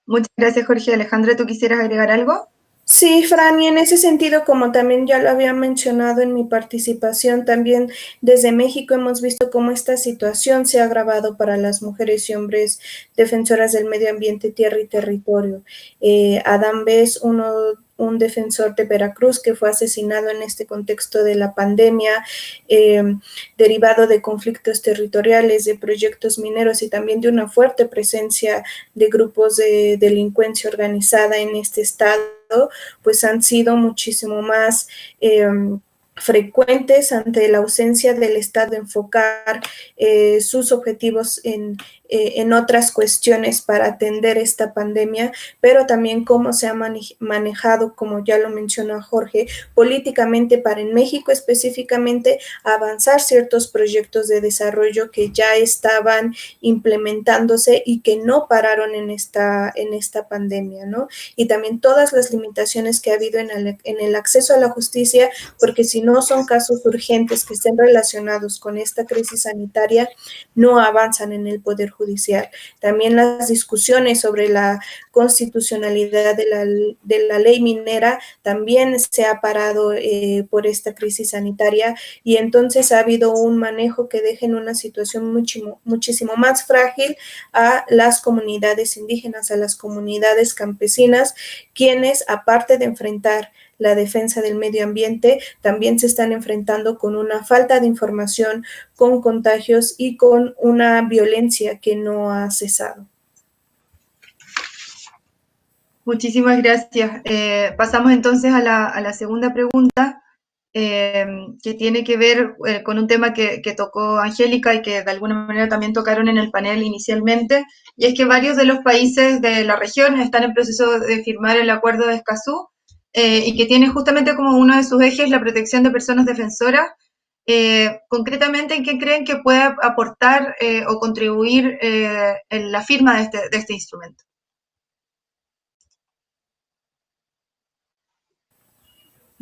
Muchas gracias, Jorge. Alejandra, ¿tú quisieras agregar algo? Sí, Fran, y en ese sentido, como también ya lo había mencionado en mi participación, también desde México hemos visto cómo esta situación se ha agravado para las mujeres y hombres defensoras del medio ambiente, tierra y territorio. Adán Bes, un defensor de Veracruz que fue asesinado en este contexto de la pandemia, derivado de conflictos territoriales, de proyectos mineros y también de una fuerte presencia de grupos de delincuencia organizada en este estado, pues han sido muchísimo más frecuentes ante la ausencia del Estado de enfocar sus objetivos en otras cuestiones para atender esta pandemia, pero también cómo se ha manejado, como ya lo mencionó Jorge, políticamente para en México específicamente avanzar ciertos proyectos de desarrollo que ya estaban implementándose y que no pararon en esta pandemia, ¿no? Y también todas las limitaciones que ha habido en el acceso a la justicia, porque si no son casos urgentes que estén relacionados con esta crisis sanitaria, no avanzan en el Poder Judicial. También las discusiones sobre la constitucionalidad de la ley minera también se ha parado por esta crisis sanitaria, y entonces ha habido un manejo que deja en una situación muchísimo más frágil a las comunidades indígenas, a las comunidades campesinas, quienes, aparte de enfrentar la defensa del medio ambiente, también se están enfrentando con una falta de información, con contagios y con una violencia que no ha cesado. Muchísimas gracias. Pasamos entonces a la segunda pregunta, que tiene que ver con un tema que tocó Angélica y que de alguna manera también tocaron en el panel inicialmente, y es que varios de los países de la región están en proceso de firmar el acuerdo de Escazú, y que tiene justamente como uno de sus ejes la protección de personas defensoras. Concretamente, ¿en qué creen que puede aportar o contribuir en la firma de este instrumento?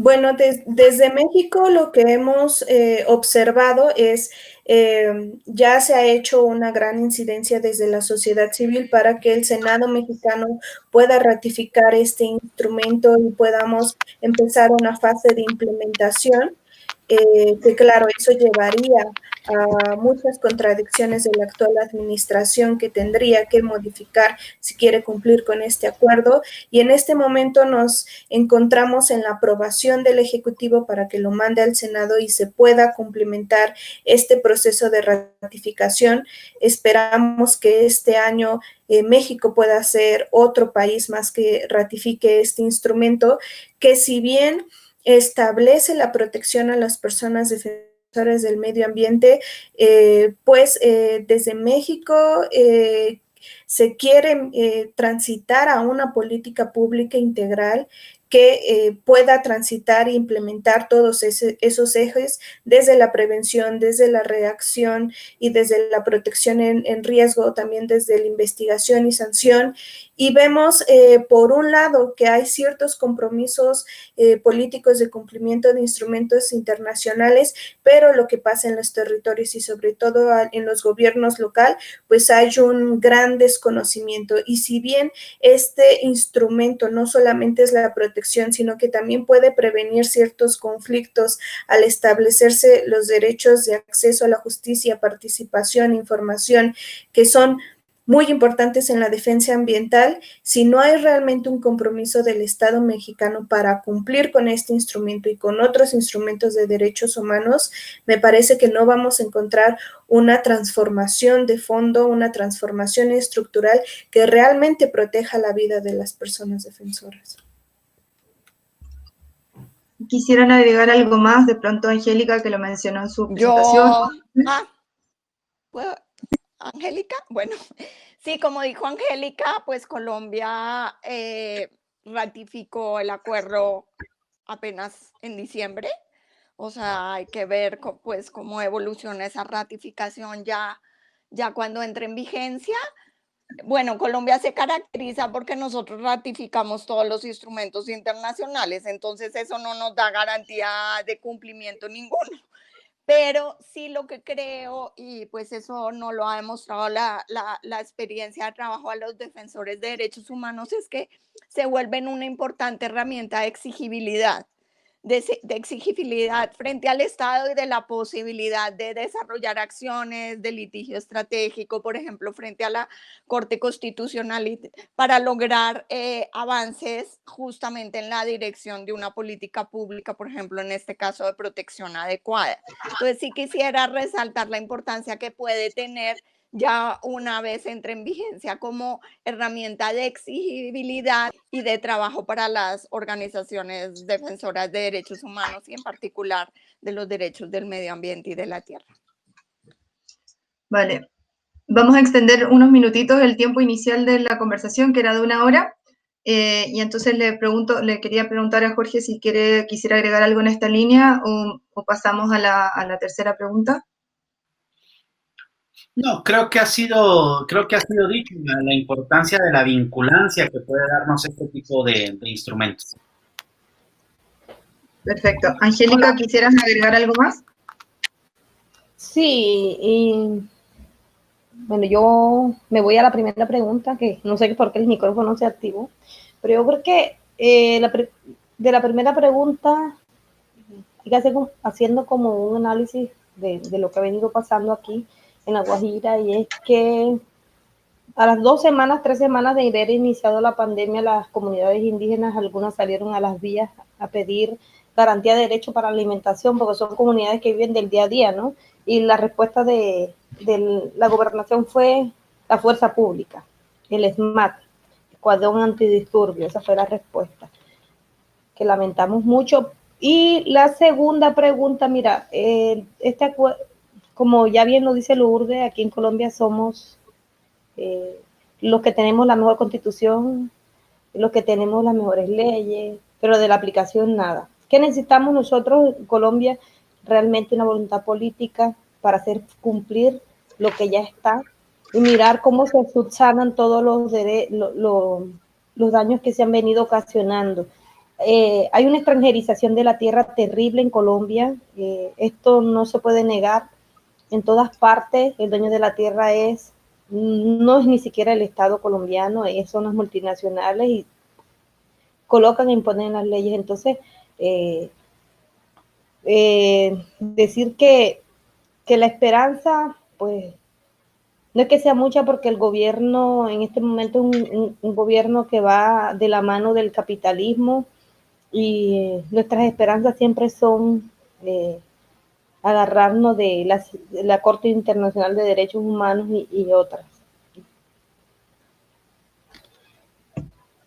Bueno, desde México lo que hemos observado es, ya se ha hecho una gran incidencia desde la sociedad civil para que el Senado mexicano pueda ratificar este instrumento y podamos empezar una fase de implementación, que claro, eso llevaría a muchas contradicciones de la actual administración que tendría que modificar si quiere cumplir con este acuerdo. Y en este momento nos encontramos en la aprobación del Ejecutivo para que lo mande al Senado y se pueda cumplimentar este proceso de ratificación. Esperamos que este año México pueda ser otro país más que ratifique este instrumento, que si bien establece la protección a las personas defensoras del medio ambiente, desde México se quiere transitar a una política pública integral que pueda transitar e implementar todos esos ejes, desde la prevención, desde la reacción y desde la protección en riesgo, también desde la investigación y sanción. Y vemos, por un lado, que hay ciertos compromisos políticos de cumplimiento de instrumentos internacionales, pero lo que pasa en los territorios y sobre todo en los gobiernos locales, pues hay un gran desconocimiento. Y si bien este instrumento no solamente es la protección, sino que también puede prevenir ciertos conflictos al establecerse los derechos de acceso a la justicia, participación, información, que son muy importantes en la defensa ambiental. Si no hay realmente un compromiso del Estado mexicano para cumplir con este instrumento y con otros instrumentos de derechos humanos, me parece que no vamos a encontrar una transformación de fondo, una transformación estructural que realmente proteja la vida de las personas defensoras. ¿Quisieran agregar algo más? De pronto, Angélica, que lo mencionó en su presentación. ¿Puedo? Angélica, bueno, sí, como dijo Angélica, pues Colombia ratificó el acuerdo apenas en diciembre. O sea, hay que ver pues cómo evoluciona esa ratificación ya cuando entre en vigencia. Bueno, Colombia se caracteriza porque nosotros ratificamos todos los instrumentos internacionales, entonces eso no nos da garantía de cumplimiento ninguno. Pero sí lo que creo, y pues eso no lo ha demostrado la experiencia de trabajo a los defensores de derechos humanos, es que se vuelven una importante herramienta de exigibilidad. De exigibilidad frente al Estado y de la posibilidad de desarrollar acciones de litigio estratégico, por ejemplo, frente a la Corte Constitucional, para lograr avances justamente en la dirección de una política pública, por ejemplo, en este caso de protección adecuada. Entonces, sí quisiera resaltar la importancia que puede tener ya una vez entre en vigencia como herramienta de exigibilidad y de trabajo para las organizaciones defensoras de derechos humanos y en particular de los derechos del medio ambiente y de la tierra. Vale. Vamos a extender unos minutitos el tiempo inicial de la conversación, que era de 1 hora, y entonces le quería preguntar a Jorge si quisiera agregar algo en esta línea o pasamos a la tercera pregunta. No, creo que ha sido dicho la importancia de la vinculancia que puede darnos este tipo de instrumentos. Perfecto. Angélica, ¿quisieras agregar algo más? Sí, y bueno, yo me voy a la primera pregunta, que no sé por qué el micrófono se activó, pero yo creo que de la primera pregunta hay que hacer haciendo como un análisis de lo que ha venido pasando aquí en La Guajira, y es que a las 2 semanas, 3 semanas de haber iniciado la pandemia, las comunidades indígenas, algunas salieron a las vías a pedir garantía de derecho para la alimentación, porque son comunidades que viven del día a día, ¿no? Y la respuesta de la gobernación fue la fuerza pública, el SMAT, escuadrón antidisturbios. Esa fue la respuesta, que lamentamos mucho. Y la segunda pregunta, mira, como ya bien lo dice Lourdes, aquí en Colombia somos los que tenemos la mejor constitución, los que tenemos las mejores leyes, pero de la aplicación nada. ¿Qué necesitamos nosotros en Colombia? Realmente una voluntad política para hacer cumplir lo que ya está y mirar cómo se subsanan todos los daños que se han venido ocasionando. Hay una extranjerización de la tierra terrible en Colombia, esto no se puede negar. En todas partes el dueño de la tierra no es ni siquiera el Estado colombiano, son las multinacionales y colocan e imponen las leyes. Entonces, decir que la esperanza, pues, no es que sea mucha, porque el gobierno en este momento es un gobierno que va de la mano del capitalismo y nuestras esperanzas siempre son agarrarnos de la Corte Internacional de Derechos Humanos y otras.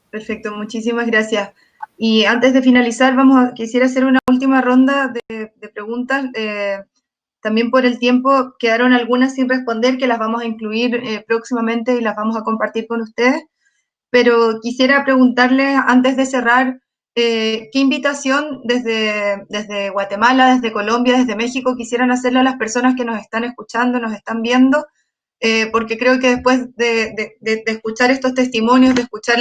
Perfecto, muchísimas gracias. Y antes de finalizar, quisiera hacer una última ronda de preguntas. También por el tiempo quedaron algunas sin responder, que las vamos a incluir próximamente y las vamos a compartir con ustedes. Pero quisiera preguntarles, antes de cerrar, ¿qué invitación desde Guatemala, desde Colombia, desde México quisieran hacerle a las personas que nos están escuchando, nos están viendo? Porque creo que después de escuchar estos testimonios, de escuchar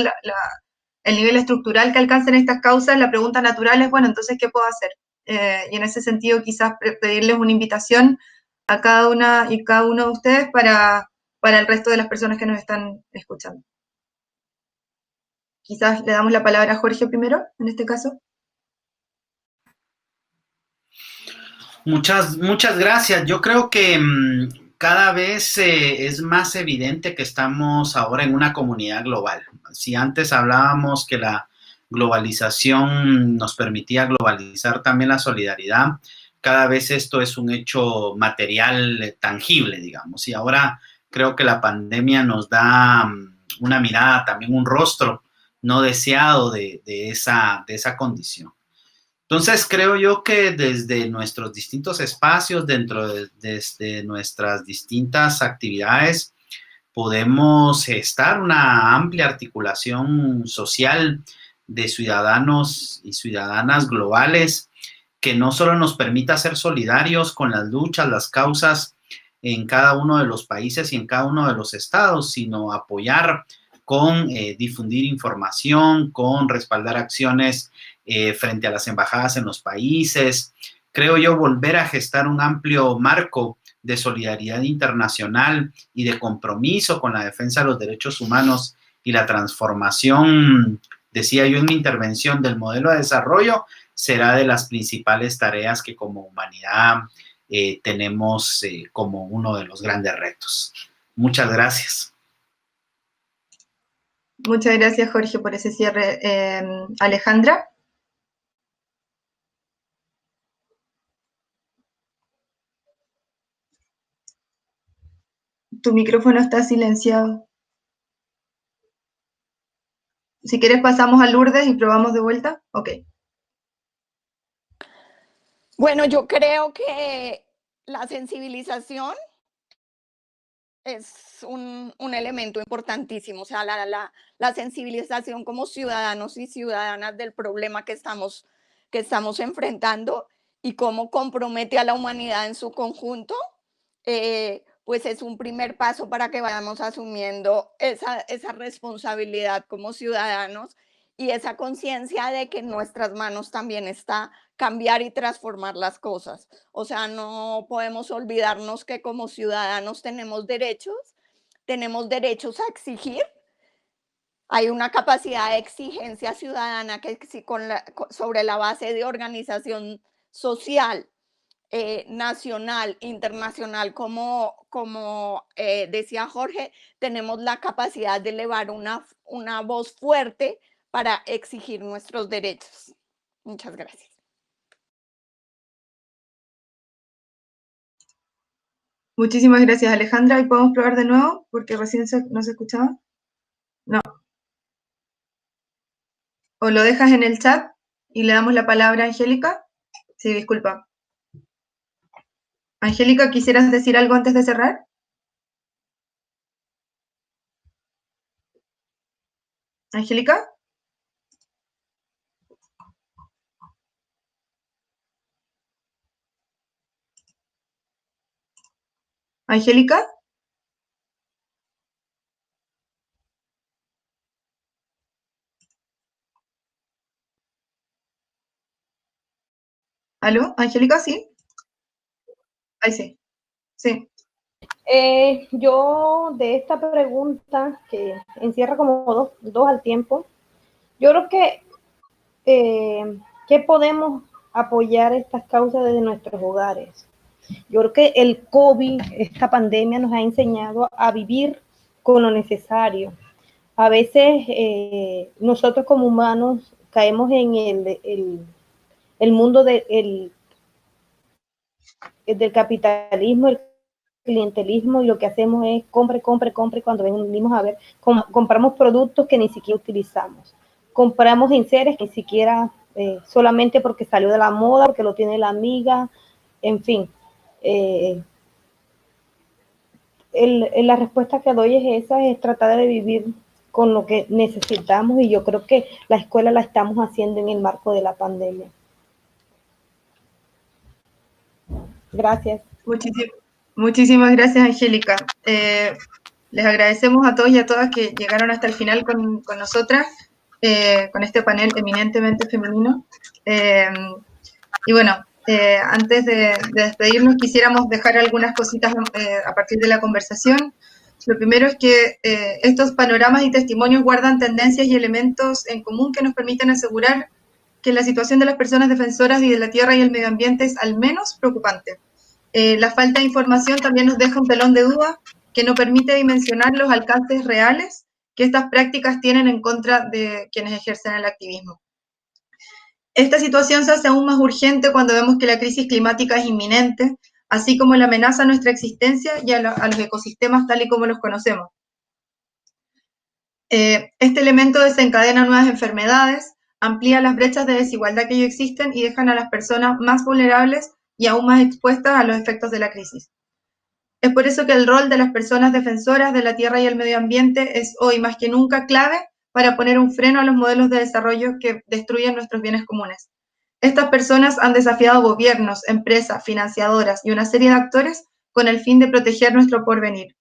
el nivel estructural que alcanzan estas causas, la pregunta natural es, bueno, entonces, ¿qué puedo hacer? Y en ese sentido, quizás pedirles una invitación a cada una y cada uno de ustedes para el resto de las personas que nos están escuchando. Quizás le damos la palabra a Jorge primero, en este caso. Muchas gracias. Yo creo que cada vez es más evidente que estamos ahora en una comunidad global. Si antes hablábamos que la globalización nos permitía globalizar también la solidaridad, cada vez esto es un hecho material tangible, digamos. Y ahora creo que la pandemia nos da una mirada, también un rostro no deseado de esa condición. Entonces, creo yo que desde nuestros distintos espacios, desde nuestras distintas actividades, podemos gestar una amplia articulación social de ciudadanos y ciudadanas globales que no solo nos permita ser solidarios con las luchas, las causas en cada uno de los países y en cada uno de los estados, sino apoyar con difundir información, con respaldar acciones frente a las embajadas en los países. Creo yo volver a gestar un amplio marco de solidaridad internacional y de compromiso con la defensa de los derechos humanos y la transformación, decía yo en mi intervención, del modelo de desarrollo, será de las principales tareas que como humanidad tenemos como uno de los grandes retos. Muchas gracias. Muchas gracias, Jorge, por ese cierre. Alejandra. Tu micrófono está silenciado. Si quieres pasamos a Lourdes y probamos de vuelta. Ok. Bueno, yo creo que la sensibilización es un elemento importantísimo, o sea, la sensibilización como ciudadanos y ciudadanas del problema que estamos enfrentando y cómo compromete a la humanidad en su conjunto, pues es un primer paso para que vayamos asumiendo esa responsabilidad como ciudadanos y esa conciencia de que en nuestras manos también está cambiar y transformar las cosas. O sea, no podemos olvidarnos que como ciudadanos tenemos derechos a exigir. Hay una capacidad de exigencia ciudadana que sobre la base de organización social, nacional, internacional, como decía Jorge, tenemos la capacidad de elevar una voz fuerte para exigir nuestros derechos. Muchas gracias. Muchísimas gracias, Alejandra. ¿Y podemos probar de nuevo? Porque recién no se escuchaba. No. o lo dejas en el chat y le damos la palabra a Angélica. Sí, disculpa. Angélica, ¿quisieras decir algo antes de cerrar? Angélica. Angélica. ¿Aló? Angélica, ¿sí? Ahí sí. Sí. Yo de esta pregunta, que encierra como dos al tiempo, yo creo que podemos apoyar estas causas desde nuestros hogares. Yo creo que el COVID, esta pandemia, nos ha enseñado a vivir con lo necesario. A veces nosotros como humanos caemos en el mundo del capitalismo, el clientelismo, y lo que hacemos es compre, y cuando venimos a ver, compramos productos que ni siquiera utilizamos. Compramos enseres que ni siquiera, solamente porque salió de la moda, porque lo tiene la amiga, en fin. La respuesta que doy es esa, es tratar de vivir con lo que necesitamos, y yo creo que la escuela la estamos haciendo en el marco de la pandemia. Gracias. Muchísimas gracias, Angélica. Les agradecemos a todos y a todas que llegaron hasta el final con nosotras, con este panel eminentemente femenino. Y bueno, antes de despedirnos, quisiéramos dejar algunas cositas a partir de la conversación. Lo primero es que estos panoramas y testimonios guardan tendencias y elementos en común que nos permiten asegurar que la situación de las personas defensoras y de la tierra y el medio ambiente es al menos preocupante. La falta de información también nos deja un telón de duda que no permite dimensionar los alcances reales que estas prácticas tienen en contra de quienes ejercen el activismo. Esta situación se hace aún más urgente cuando vemos que la crisis climática es inminente, así como la amenaza a nuestra existencia y a los ecosistemas tal y como los conocemos. Este elemento desencadena nuevas enfermedades, amplía las brechas de desigualdad que ya existen y dejan a las personas más vulnerables y aún más expuestas a los efectos de la crisis. Es por eso que el rol de las personas defensoras de la tierra y el medio ambiente es hoy más que nunca clave para poner un freno a los modelos de desarrollo que destruyen nuestros bienes comunes. Estas personas han desafiado gobiernos, empresas, financiadoras y una serie de actores con el fin de proteger nuestro porvenir.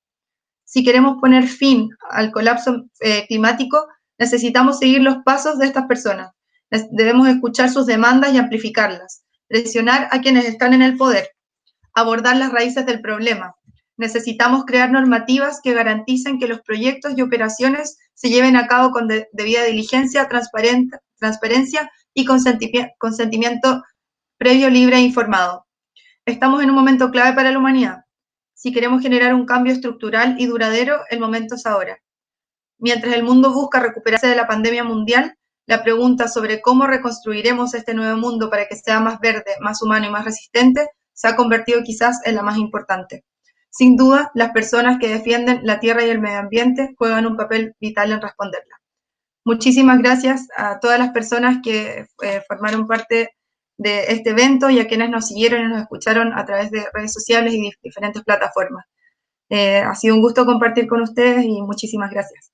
Si queremos poner fin al colapso climático, necesitamos seguir los pasos de estas personas. Debemos escuchar sus demandas y amplificarlas, presionar a quienes están en el poder, abordar las raíces del problema. Necesitamos crear normativas que garanticen que los proyectos y operaciones se lleven a cabo con debida diligencia, transparencia y consentimiento previo, libre e informado. Estamos en un momento clave para la humanidad. Si queremos generar un cambio estructural y duradero, el momento es ahora. Mientras el mundo busca recuperarse de la pandemia mundial, la pregunta sobre cómo reconstruiremos este nuevo mundo para que sea más verde, más humano y más resistente se ha convertido quizás en la más importante. Sin duda, las personas que defienden la tierra y el medio ambiente juegan un papel vital en responderla. Muchísimas gracias a todas las personas que formaron parte de este evento y a quienes nos siguieron y nos escucharon a través de redes sociales y diferentes plataformas. Ha sido un gusto compartir con ustedes y muchísimas gracias.